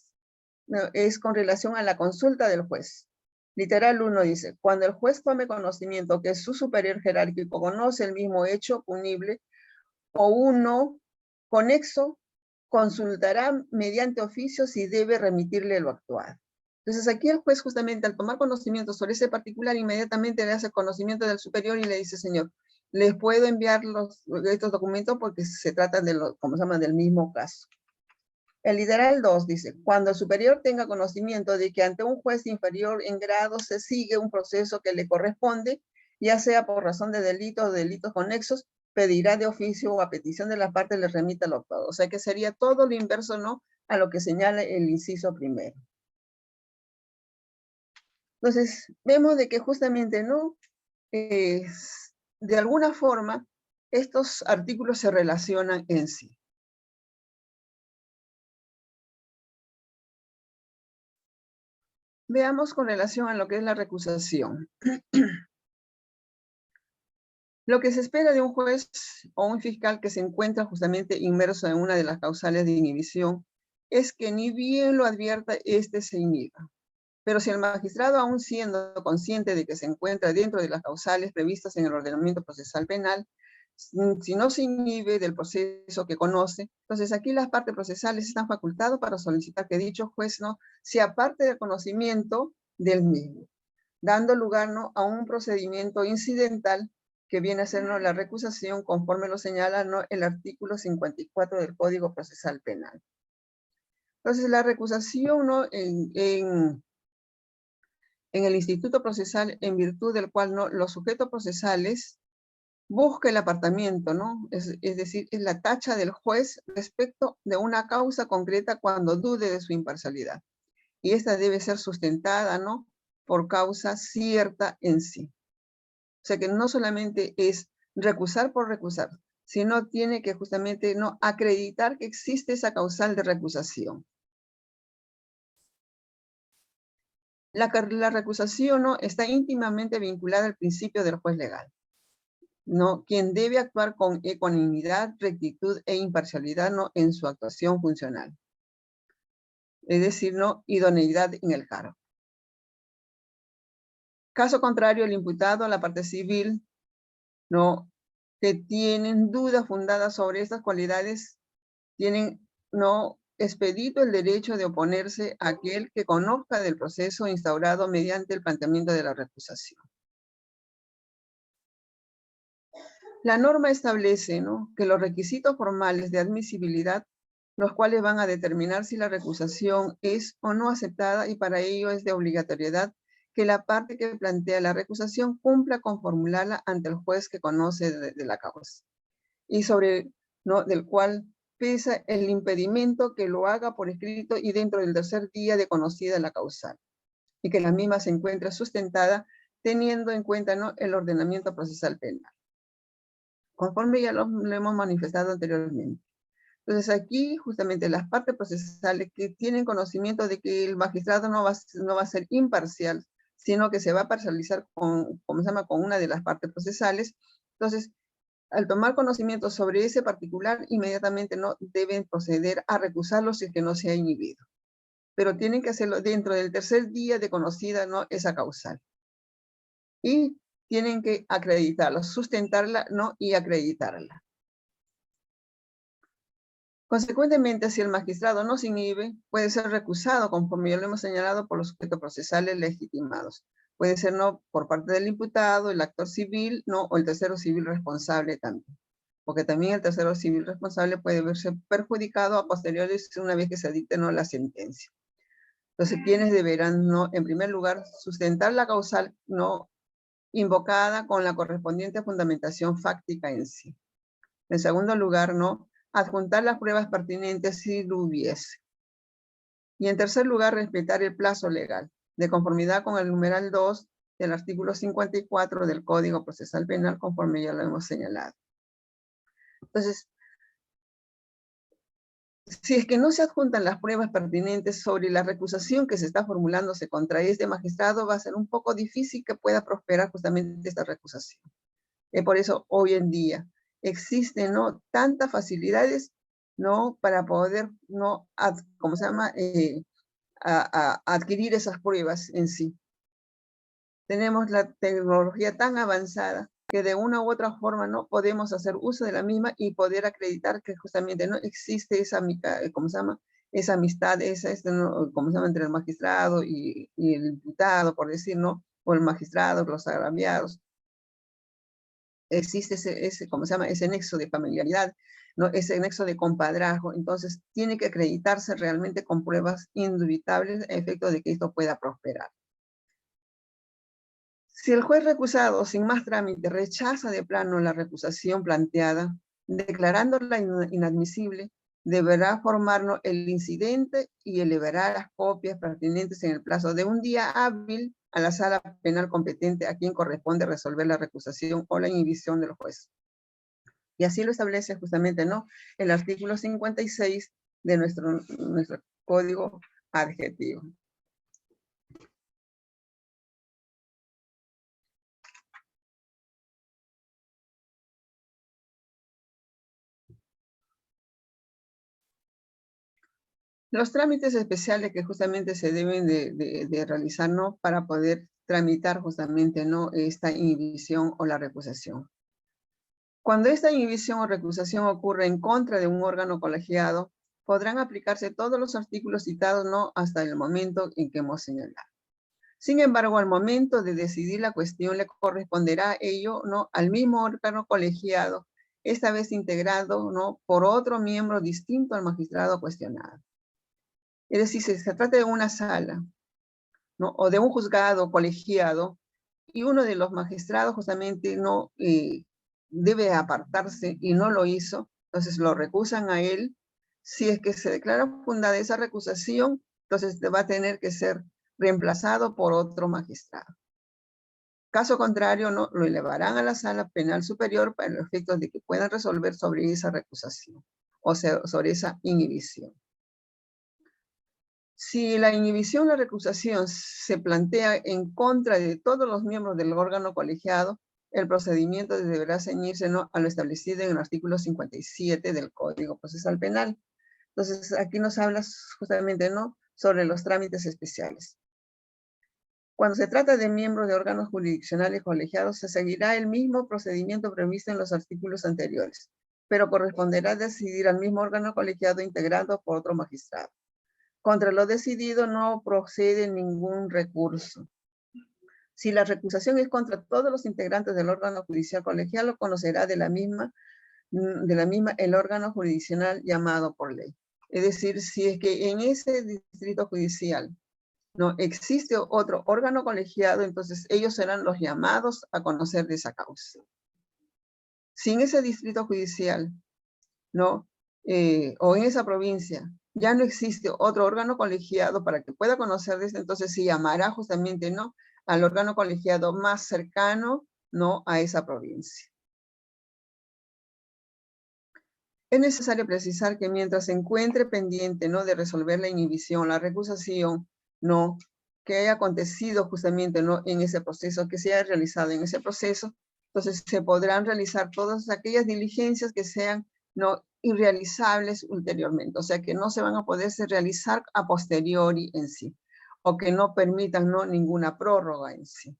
¿no?, es con relación a la consulta del juez. Literal 1 dice, cuando el juez tome conocimiento que su superior jerárquico conoce el mismo hecho punible o uno conexo, consultará mediante oficio si debe remitirle lo actuado. Entonces aquí el juez justamente al tomar conocimiento sobre ese particular, inmediatamente le hace conocimiento del superior y le dice, señor, les puedo enviar estos documentos porque se trata de como se llama, del mismo caso. El literal 2 dice, cuando el superior tenga conocimiento de que ante un juez inferior en grado se sigue un proceso que le corresponde, ya sea por razón de delito o delitos conexos, pedirá de oficio o a petición de la parte le remita lo actuado. O sea que sería todo lo inverso, ¿no?, a lo que señala el inciso primero. Entonces, vemos de que justamente, ¿no?, de alguna forma, estos artículos se relacionan en sí. Veamos con relación a lo que es la recusación. Lo que se espera de un juez o un fiscal que se encuentra justamente inmerso en una de las causales de inhibición es que ni bien lo advierta, este se inhiba. Pero si el magistrado, aún siendo consciente de que se encuentra dentro de las causales previstas en el ordenamiento procesal penal, si no se inhibe del proceso que conoce, entonces aquí las partes procesales están facultadas para solicitar que dicho juez no se aparte del conocimiento del mismo, dando lugar ¿no? a un procedimiento incidental que viene a ser ¿no? la recusación, conforme lo señala ¿no? el artículo 54 del Código Procesal Penal. Entonces, la recusación ¿no? en el instituto procesal, en virtud del cual ¿no? los sujetos procesales buscan el apartamiento, ¿no? Es decir, es la tacha del juez respecto de una causa concreta cuando dude de su imparcialidad. Y esta debe ser sustentada, ¿no? Por causa cierta en sí. O sea que no solamente es recusar por recusar, sino tiene que justamente no acreditar que existe esa causal de recusación. La recusación ¿no? está íntimamente vinculada al principio del juez legal, ¿no? Quien debe actuar con ecuanimidad, rectitud e imparcialidad ¿no? en su actuación funcional. Es decir, ¿no? Idoneidad en el cargo. Caso contrario, el imputado, la parte civil, ¿no? que tienen dudas fundadas sobre estas cualidades, tienen no expedito el derecho de oponerse a aquel que conozca del proceso instaurado mediante el planteamiento de la recusación. La norma establece ¿no? que los requisitos formales de admisibilidad, los cuales van a determinar si la recusación es o no aceptada, y para ello es de obligatoriedad que la parte que plantea la recusación cumpla con formularla ante el juez que conoce de la causa, y sobre ¿no? del cual pesa el impedimento que lo haga por escrito y dentro del tercer día de conocida la causal, y que la misma se encuentre sustentada teniendo en cuenta ¿no? el ordenamiento procesal penal, conforme ya lo hemos manifestado anteriormente. Entonces aquí justamente las partes procesales que tienen conocimiento de que el magistrado no va a ser imparcial, sino que se va a parcializar con, como se llama, con una de las partes procesales. Entonces, al tomar conocimiento sobre ese particular, inmediatamente no deben proceder a recusarlo si es que no se ha inhibido. Pero tienen que hacerlo dentro del tercer día de conocida ¿no? esa causal. Y tienen que acreditarla, sustentarla ¿no? y acreditarla. Consecuentemente, si el magistrado no se inhibe, puede ser recusado, conforme ya lo hemos señalado, por los sujetos procesales legitimados. Puede ser no por parte del imputado, el actor civil, no, o el tercero civil responsable también. Porque también el tercero civil responsable puede verse perjudicado a posteriores una vez que se dicte no la sentencia. Entonces, quienes deberán, no, en primer lugar, sustentar la causal no invocada con la correspondiente fundamentación fáctica en sí. En segundo lugar, no adjuntar las pruebas pertinentes si lo hubiese. Y en tercer lugar, respetar el plazo legal, de conformidad con el numeral 2 del artículo 54 del Código Procesal Penal, conforme ya lo hemos señalado. Entonces, si es que no se adjuntan las pruebas pertinentes sobre la recusación que se está formulándose contra este magistrado, va a ser un poco difícil que pueda prosperar justamente esta recusación. Por eso, hoy en día, existen ¿no? tantas facilidades ¿no? para poder ¿no? ¿cómo se llama? Adquirir esas pruebas en sí. Tenemos la tecnología tan avanzada que de una u otra forma no podemos hacer uso de la misma y poder acreditar que justamente no existe esa, ¿cómo se llama? Esa amistad, ¿no? ¿Cómo se llama? Entre el magistrado y el imputado, por decir, ¿no? O el magistrado, los agraviados. Existe ¿cómo se llama? Ese nexo de familiaridad, ¿no? Ese nexo de compadrazgo. Entonces, tiene que acreditarse realmente con pruebas indubitables a efecto de que esto pueda prosperar. Si el juez recusado, sin más trámite, rechaza de plano la recusación planteada, declarándola inadmisible, deberá formarnos el incidente y elevará las copias pertinentes en el plazo de un día hábil a la sala penal competente a quien corresponde resolver la recusación o la inhibición del juez. Y así lo establece justamente ¿no? el artículo 56 de nuestro código adjetivo. Los trámites especiales que justamente se deben de realizar, ¿no? Para poder tramitar justamente, ¿no? Esta inhibición o la recusación. Cuando esta inhibición o recusación ocurre en contra de un órgano colegiado, podrán aplicarse todos los artículos citados, ¿no? Hasta el momento en que hemos señalado. Sin embargo, al momento de decidir la cuestión, le corresponderá ello, ¿no? Al mismo órgano colegiado, esta vez integrado, ¿no? Por otro miembro distinto al magistrado cuestionado. Es decir, si se trata de una sala, ¿no? O de un juzgado colegiado, y uno de los magistrados justamente no debe apartarse y no lo hizo, entonces lo recusan a él. Si es que se declara fundada esa recusación, entonces va a tener que ser reemplazado por otro magistrado. Caso contrario, no, lo elevarán a la sala penal superior para los efectos de que puedan resolver sobre esa recusación, o sea, sobre esa inhibición. Si la inhibición o la recusación se plantea en contra de todos los miembros del órgano colegiado, el procedimiento deberá ceñirse, ¿no? A lo establecido en el artículo 57 del Código Procesal Penal. Entonces, aquí nos hablas justamente, ¿no? Sobre los trámites especiales. Cuando se trata de miembros de órganos jurisdiccionales colegiados, se seguirá el mismo procedimiento previsto en los artículos anteriores, pero corresponderá decidir al mismo órgano colegiado integrado por otro magistrado. Contra lo decidido no procede ningún recurso. Si la recusación es contra todos los integrantes del órgano judicial colegial, lo conocerá de la misma el órgano jurisdiccional llamado por ley. Es decir, si es que en ese distrito judicial no existe otro órgano colegiado, entonces ellos serán los llamados a conocer de esa causa. Si en ese distrito judicial, ¿no? O en esa provincia ya no existe otro órgano colegiado para que pueda conocer de esto, entonces se llamará justamente, ¿no? Al órgano colegiado más cercano, ¿no? A esa provincia. Es necesario precisar que mientras se encuentre pendiente, ¿no? De resolver la inhibición, la recusación, ¿no? Que haya acontecido justamente, ¿no? En ese proceso, que se haya realizado en ese proceso, entonces se podrán realizar todas aquellas diligencias que sean, ¿no? Irrealizables ulteriormente, o sea, que no se van a poderse realizar a posteriori en sí, o que no permitan, ¿no? Ninguna prórroga en sí.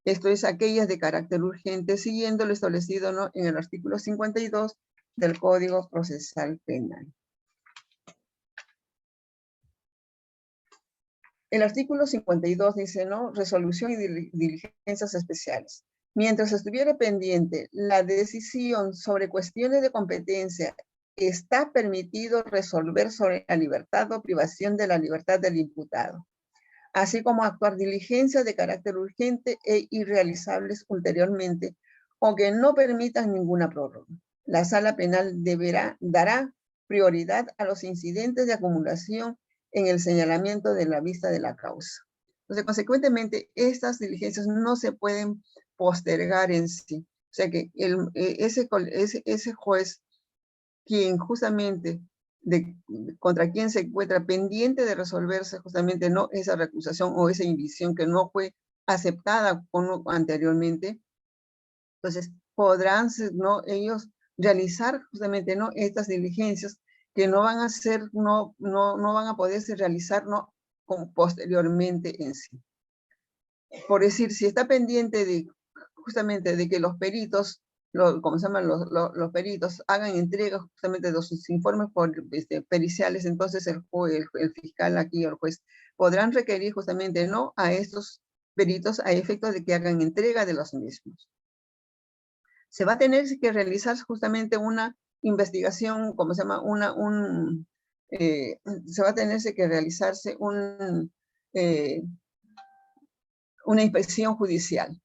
Esto es aquellas de carácter urgente, siguiendo lo establecido, ¿no? En el artículo 52 del Código Procesal Penal. El artículo 52 dice, ¿no? Resolución y diligencias especiales. Mientras estuviera pendiente la decisión sobre cuestiones de competencia, está permitido resolver sobre la libertad o privación de la libertad del imputado, así como actuar diligencias de carácter urgente e irrealizables ulteriormente, o que no permitan ninguna prórroga. La sala penal dará prioridad a los incidentes de acumulación en el señalamiento de la vista de la causa. Entonces, consecuentemente, estas diligencias no se pueden postergar en sí. O sea que ese juez, quien justamente contra quien se encuentra pendiente de resolverse justamente no esa recusación o esa inhibición que no fue aceptada anteriormente, entonces podrán, ¿no? Ellos realizar justamente, ¿no? Estas diligencias que no van a ser, no van a poderse realizar, ¿no? Posteriormente en sí. Por decir, si está pendiente de justamente de que los peritos, ¿cómo se llaman? Los peritos hagan entrega justamente de sus informes periciales, entonces el fiscal aquí o el juez podrán requerir justamente, ¿no? A estos peritos a efectos de que hagan entrega de los mismos. Se va a tener que realizar justamente una investigación, ¿cómo se llama? Se va a tener que realizarse una inspección judicial.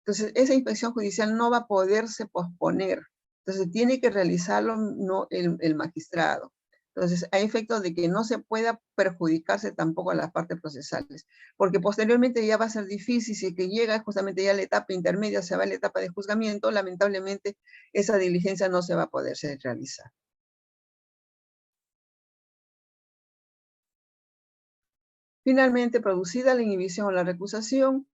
Entonces, esa inspección judicial no va a poderse posponer. Entonces, tiene que realizarlo no el magistrado. Entonces, a efectos de que no se pueda perjudicarse tampoco a las partes procesales, porque posteriormente ya va a ser difícil, si que llega justamente ya la etapa intermedia, se va a la etapa de juzgamiento, lamentablemente esa diligencia no se va a poderse realizar. Finalmente, producida la inhibición o la recusación,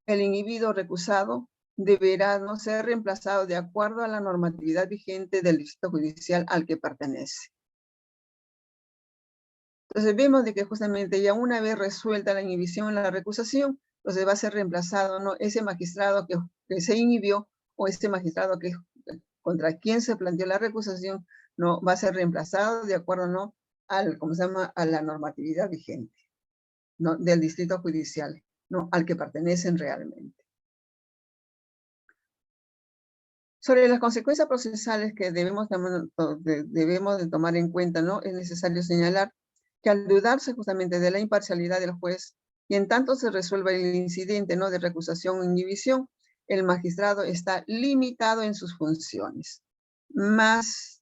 el inhibido o recusado deberá no ser reemplazado de acuerdo a la normatividad vigente del distrito judicial al que pertenece. Entonces vemos de que justamente ya una vez resuelta la inhibición en la recusación, entonces va a ser reemplazado, ¿no?, ese magistrado que se inhibió, o ese magistrado que contra quien se planteó la recusación, ¿no?, va a ser reemplazado de acuerdo, ¿no?, ¿cómo se llama?, a la normatividad vigente, ¿no?, del distrito judicial, ¿no?, al que pertenecen realmente. Sobre las consecuencias procesales que debemos de tomar en cuenta, ¿no?, es necesario señalar que al dudarse justamente de la imparcialidad del juez, y en tanto se resuelva el incidente, ¿no?, de recusación o inhibición, el magistrado está limitado en sus funciones, más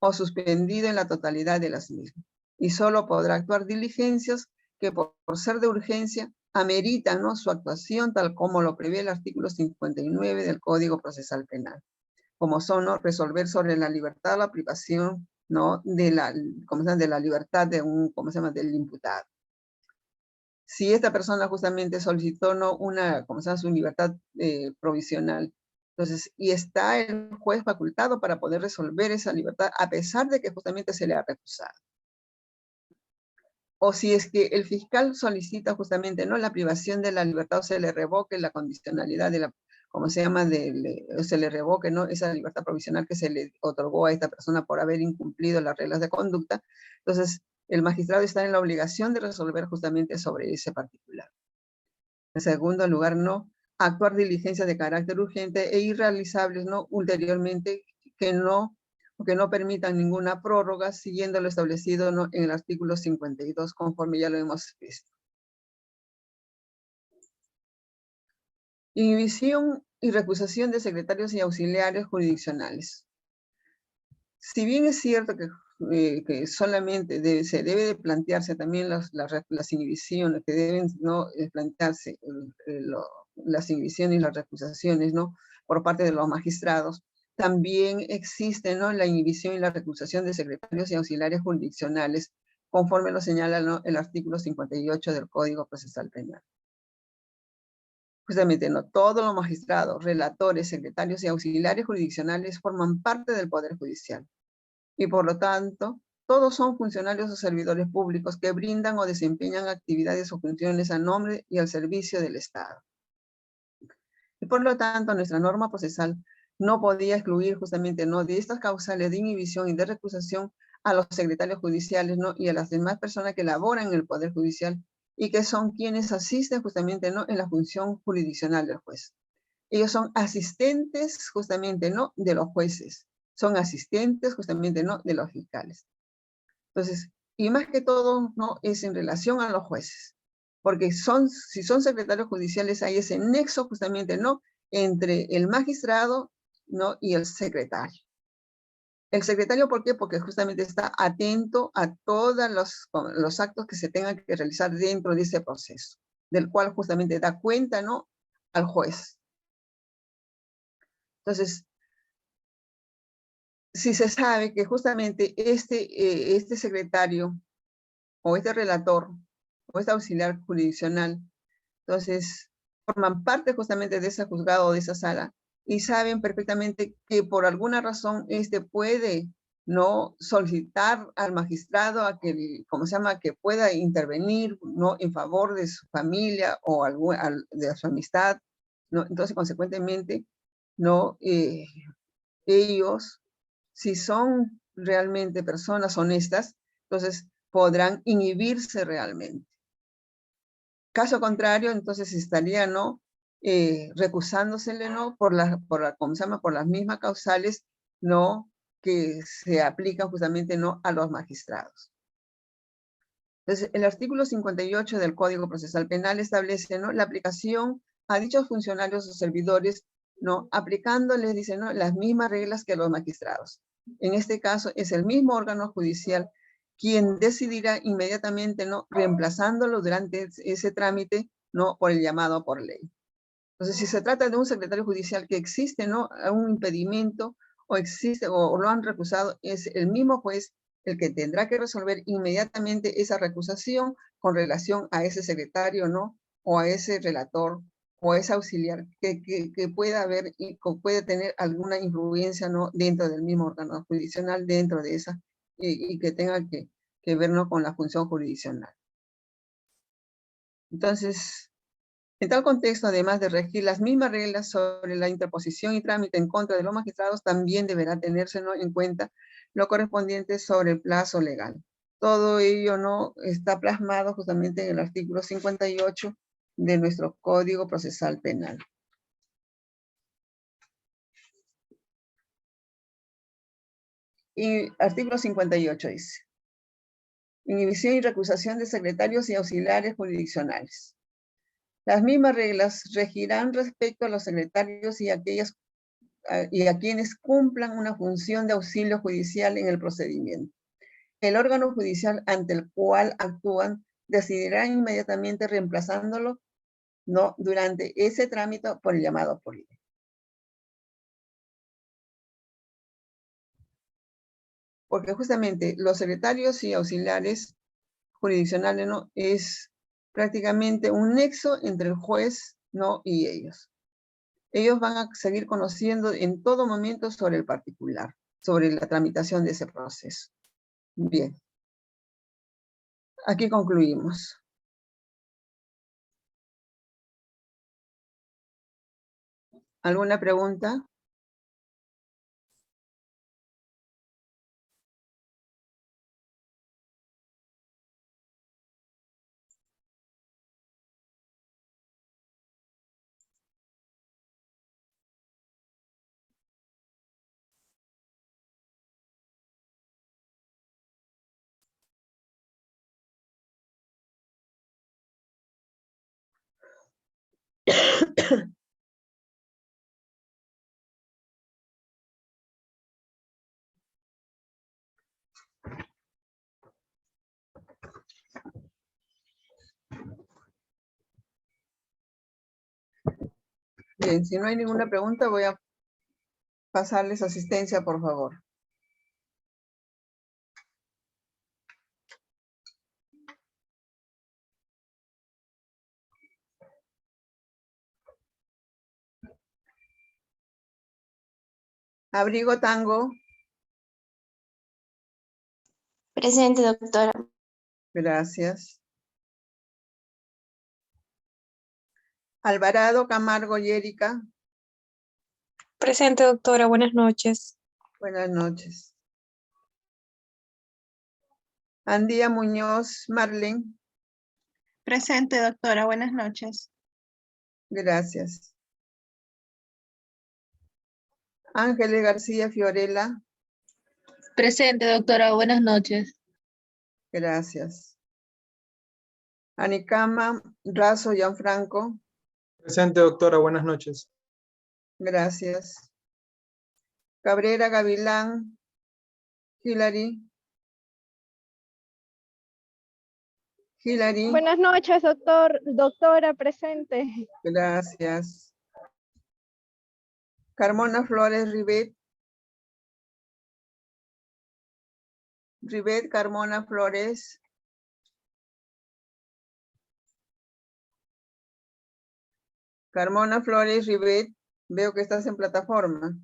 o suspendido en la totalidad de las mismas, y solo podrá actuar diligencias que por ser de urgencia ameritan, ¿no?, su actuación tal como lo prevé el artículo 59 del Código Procesal Penal, como son, ¿no?, resolver sobre la libertad o la privación, ¿no?, de la, de la libertad de del imputado. Si esta persona justamente solicitó, ¿no?, su libertad provisional, entonces, y está el juez facultado para poder resolver esa libertad a pesar de que justamente se le ha recusado. O si es que el fiscal solicita justamente, ¿no?, la privación de la libertad, o se le revoque la condicionalidad de la, se le revoque, ¿no?, esa libertad provisional que se le otorgó a esta persona por haber incumplido las reglas de conducta, entonces el magistrado está en la obligación de resolver justamente sobre ese particular. En segundo lugar, ¿no?, actuar diligencias de carácter urgente e irrealizables, ¿no?, ulteriormente, que no permitan ninguna prórroga, siguiendo lo establecido, ¿no?, en el artículo 52, conforme ya lo hemos visto. Inhibición y recusación de secretarios y auxiliares jurisdiccionales. Si bien es cierto que solamente se debe de plantearse también las inhibiciones, que deben, ¿no?, plantearse las inhibiciones y las recusaciones, ¿no?, por parte de los magistrados, también existe, ¿no?, la inhibición y la recusación de secretarios y auxiliares jurisdiccionales, conforme lo señala, ¿no?, el artículo 58 del Código Procesal Penal. Justamente, ¿no?, todos los magistrados, relatores, secretarios y auxiliares jurisdiccionales forman parte del Poder Judicial. Y por lo tanto, todos son funcionarios o servidores públicos que brindan o desempeñan actividades o funciones a nombre y al servicio del Estado. Y por lo tanto, nuestra norma procesal no podía excluir justamente, ¿no?, de estas causales de inhibición y de recusación a los secretarios judiciales, ¿no?, y a las demás personas que laboran en el Poder Judicial y que son quienes asisten justamente, ¿no?, en la función jurisdiccional del juez. Ellos son asistentes justamente, ¿no?, de los jueces, son asistentes justamente, ¿no?, de los fiscales. Entonces, y más que todo, ¿no?, es en relación a los jueces, porque si son secretarios judiciales, hay ese nexo justamente, ¿no?, entre el magistrado, ¿no?, y el secretario. El secretario, ¿por qué? Porque justamente está atento a todos los actos que se tengan que realizar dentro de ese proceso, del cual justamente da cuenta, ¿no?, al juez. Entonces, si se sabe que justamente este secretario o este relator o este auxiliar jurisdiccional, entonces forman parte justamente de ese juzgado o de esa sala y saben perfectamente que por alguna razón puede no solicitar al magistrado a que, que pueda intervenir, ¿no?, en favor de su familia o de su amistad, ¿no? Entonces, consecuentemente, no, ellos, si son realmente personas honestas, entonces podrán inhibirse realmente. Caso contrario, entonces estaría, ¿no?, recusándosele, ¿no?, por las mismas causales, ¿no?, que se aplican justamente, ¿no?, a los magistrados. Entonces, el artículo 58 del Código Procesal Penal establece, ¿no?, la aplicación a dichos funcionarios o servidores, ¿no?, aplicándoles, dice, ¿no?, las mismas reglas que a los magistrados. En este caso, es el mismo órgano judicial quien decidirá inmediatamente, ¿no?, reemplazándolo durante ese trámite, ¿no?, por el llamado por ley. Entonces, si se trata de un secretario judicial que existe, ¿no?, un impedimento o lo han recusado, es el mismo juez el que tendrá que resolver inmediatamente esa recusación con relación a ese secretario, ¿no?, o a ese relator o a ese auxiliar que pueda haber y puede tener alguna influencia, ¿no?, dentro del mismo órgano jurisdiccional, dentro de esa, y que tenga que que ver, ¿no?, con la función jurisdiccional. Entonces, en tal contexto, además de regir las mismas reglas sobre la interposición y trámite en contra de los magistrados, también deberá tenerse, ¿no?, en cuenta lo correspondiente sobre el plazo legal. Todo ello, ¿no?, está plasmado justamente en el artículo 58 de nuestro Código Procesal Penal. Y artículo 58 dice: inhibición y recusación de secretarios y auxiliares jurisdiccionales. Las mismas reglas regirán respecto a los secretarios y a quienes cumplan una función de auxilio judicial en el procedimiento. El órgano judicial ante el cual actúan decidirá inmediatamente reemplazándolo, ¿no?, durante ese trámite por el llamado por ley. Porque justamente los secretarios y auxiliares jurisdiccionales, ¿no?, es prácticamente un nexo entre el juez, ¿no?, y ellos. Ellos van a seguir conociendo en todo momento sobre el particular, sobre la tramitación de ese proceso. Bien. Aquí concluimos. ¿Alguna pregunta? Bien, si no hay ninguna pregunta, voy a pasarles asistencia, por favor. Abrigo Tango. Presente, doctora. Gracias. Alvarado Camargo y Erika. Presente, doctora. Buenas noches. Buenas noches. Andía Muñoz Marlene. Presente, doctora. Buenas noches. Gracias. Ángeles García Fiorella. Presente, doctora. Buenas noches. Gracias. Anicama Razo Gianfranco. Presente, doctora. Buenas noches. Gracias. Cabrera Gavilán Hilary. Hilary. Buenas noches, doctora, presente. Gracias. Carmona Flores Ribet. Ribet Carmona Flores. Carmona Flores Ribet. Veo que estás en plataforma.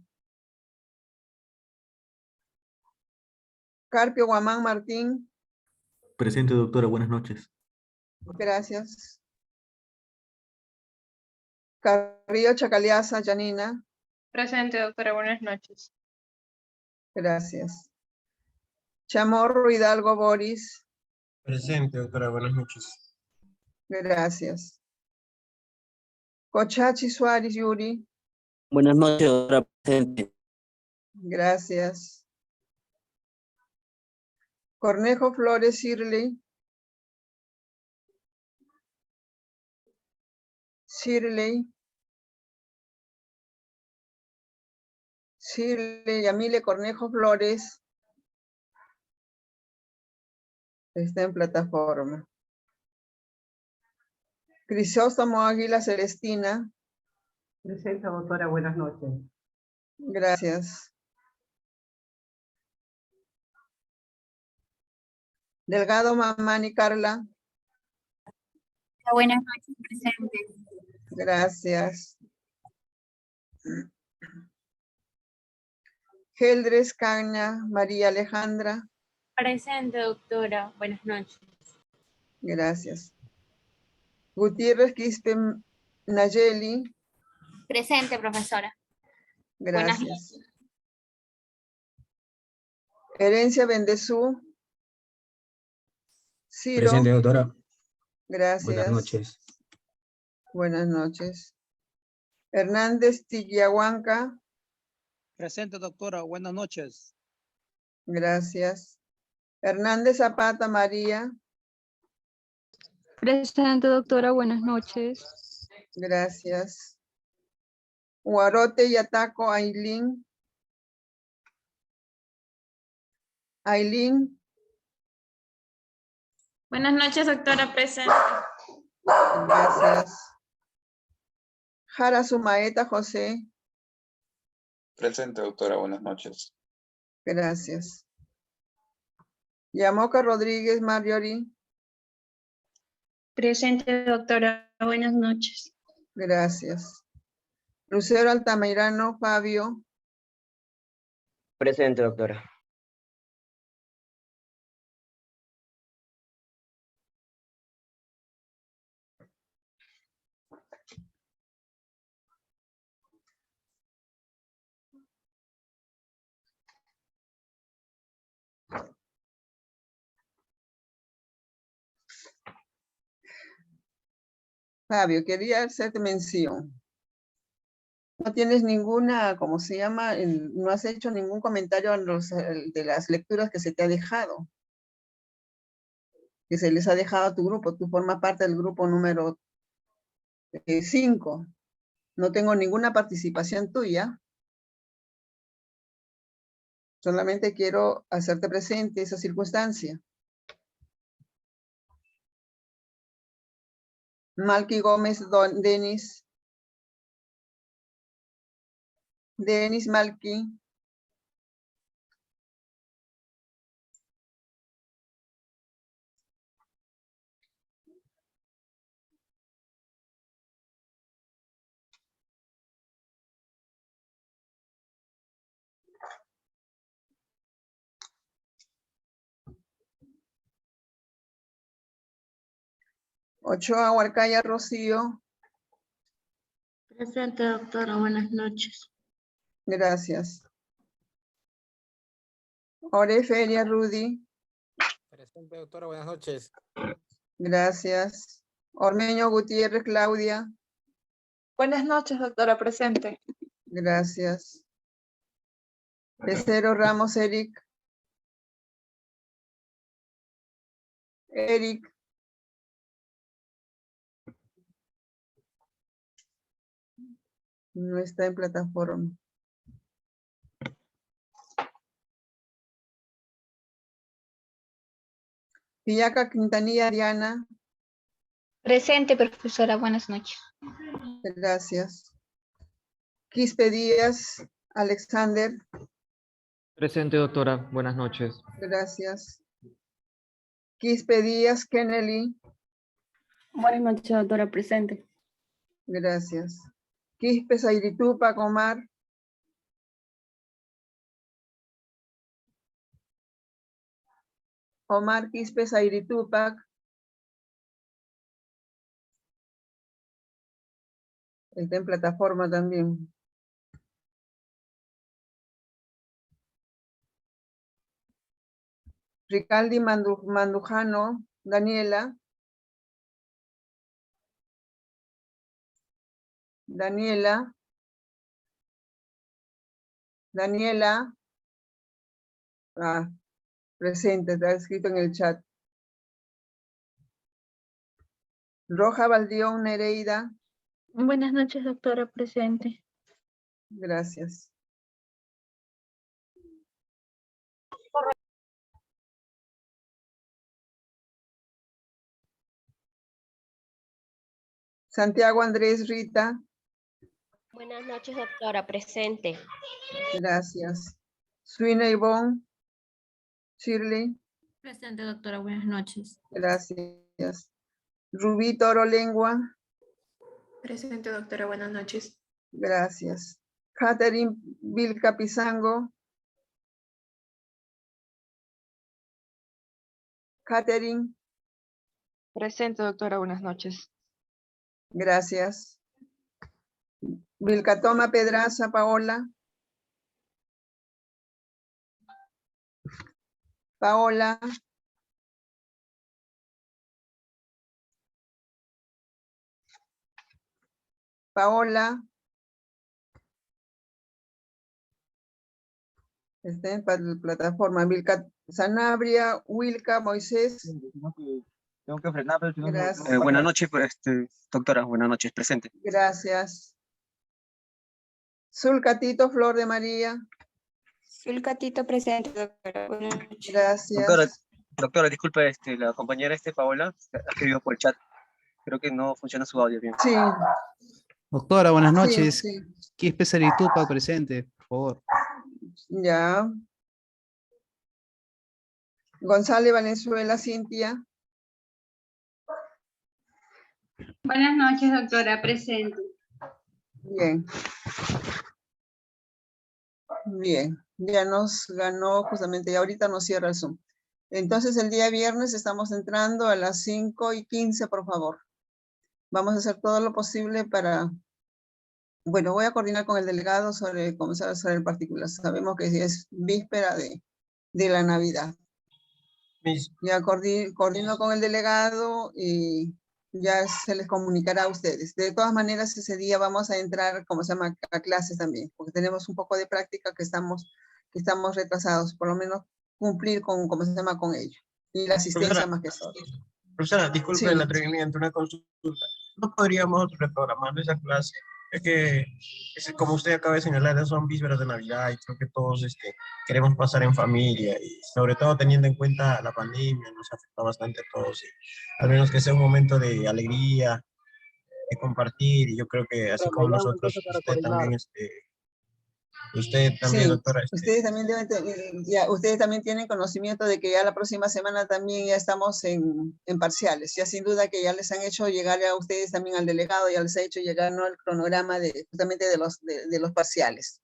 Carpio Guamán Martín. Presente, doctora. Buenas noches. Gracias. Carrillo Chacaliaza Janina. Presente, doctora. Buenas noches. Gracias. Chamorro Hidalgo Boris. Presente, doctora. Buenas noches. Gracias. Cochachi Suárez Yuri. Buenas noches, doctora. Presente. Gracias. Cornejo Flores Shirley. Shirley Yamile Cornejo Flores. Está en plataforma. Crisóstomo Águila Celestina. Presente, doctora. Buenas noches. Gracias. Delgado Mamani Carla. Buenas noches, presente. Gracias. Geldres Caña María Alejandra. Presente, doctora. Buenas noches. Gracias. Gutiérrez Quispe Nayeli. Presente, profesora. Buenas Gracias. Herencia Bendezú. Ciro. Presente, doctora. Gracias. Buenas noches. Buenas noches. Hernández Tillahuanca. Presente, doctora. Buenas noches. Gracias. Hernández Zapata María. Presente, doctora. Buenas noches. Gracias. Huarote Yataco Ailín. Ailín. Buenas noches, doctora. Presente. Gracias. Jara Sumaeta José. Presente, doctora. Buenas noches. Gracias. Yamoca Rodríguez Marjorie. Presente, doctora. Buenas noches. Gracias. Lucero Altamirano Fabio. Presente, doctora. Fabio, quería hacerte mención. No tienes ninguna, ¿cómo se llama? No has hecho ningún comentario de las lecturas que se te ha dejado. Que se les ha dejado a tu grupo. Tú formas parte del grupo número 5. No tengo ninguna participación tuya. Solamente quiero hacerte presente esa circunstancia. Malky Gómez Denis. Denis Malky. Ochoa Huarcaya Rocío. Presente, doctora. Buenas noches. Gracias. Oreferia Rudy. Presente, doctora. Buenas noches. Gracias. Ormeño Gutiérrez Claudia. Buenas noches, doctora. Presente. Gracias. Becero Ramos Eric. Eric. No está en plataforma. Pillaca Quintanilla Diana. Presente, profesora. Buenas noches. Gracias. Quispe Díaz Alexander. Presente, doctora. Buenas noches. Gracias. Quispe Díaz Kennedy. Buenas noches, doctora. Presente. Gracias. Quispe Zairitupa Comar. Omar Quispe Zairitupac. Está en plataforma también. Ricaldi Mandujano, Daniela. Daniela. Daniela. Presente, está escrito en el chat. Roja Valdión Nereida. Buenas noches, doctora. Presente. Gracias. Santiago Andrés Rita. Buenas noches, doctora. Presente. Gracias. Suina Ivonne. Shirley. Presente, doctora. Buenas noches. Gracias. Rubí Toro Lengua. Presente, doctora. Buenas noches. Gracias. Catherine Vilca Pizango. Catherine, Presente, doctora. Buenas noches. gracias. Vilcatoma Pedraza, Paola. Paola. Paola. Está en plataforma. Vilca Sanabria, Wilca, Moisés. Tengo que frenar, pero si no, Gracias. buenas noches, doctora. Buenas noches, presente. Gracias. Zulcatito, Flor de María. Sulcatito presente, doctora. Buenas noches. Gracias. Doctora, disculpe, la compañera Paola ha escrito por el chat. Creo que no funciona su audio bien. Sí, Doctora, buenas noches. sí. ¿Qué especialidad para presente, por favor? Ya. González Valenzuela, Cintia. Buenas noches, doctora. Presente. Bien. Bien. Ya nos ganó justamente, y ahorita nos cierra el Zoom. Entonces el día viernes estamos entrando a las 5:15, por favor. Vamos a hacer todo lo posible para... Bueno, voy a coordinar con el delegado sobre comenzar a hacer el particular. Sabemos que es víspera de la Navidad. Ya coordino con el delegado y ya se les comunicará a ustedes. De todas maneras, ese día vamos a entrar, como se llama, a clases también, porque tenemos un poco de práctica que estamos retrasados, por lo menos cumplir con, como se llama, con ello. Y la asistencia más que todo. Profesora, disculpe Sí. el atrevimiento, una consulta. ¿No podríamos reprogramar esa clase? Es que, como usted acaba de señalar, son vísperas de Navidad y creo que todos queremos pasar en familia y sobre todo teniendo en cuenta la pandemia, nos afecta bastante a todos. Y al menos que sea un momento de alegría, de compartir, y yo creo que así como nosotros, usted también, Sí, doctora. ustedes también ustedes también tienen conocimiento de que ya la próxima semana también ya estamos en parciales. Ya sin duda que ya les han hecho llegar a ustedes también al delegado, ya les ha hecho llegar, ¿no?, el cronograma justamente de los parciales.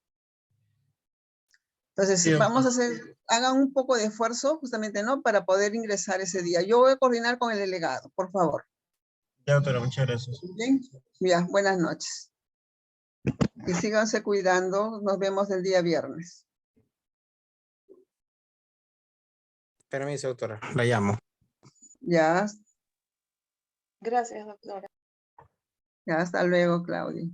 Entonces, Sí, vamos a hagan un poco de esfuerzo justamente, ¿no?, para poder ingresar ese día. Yo voy a coordinar con el delegado, por favor. Ya, doctora, muchas gracias. Bien, ya, buenas noches. Y síganse cuidando. Nos vemos el día viernes. Permiso, doctora. La llamo. Ya, Gracias, doctora. ya, hasta luego, Claudia.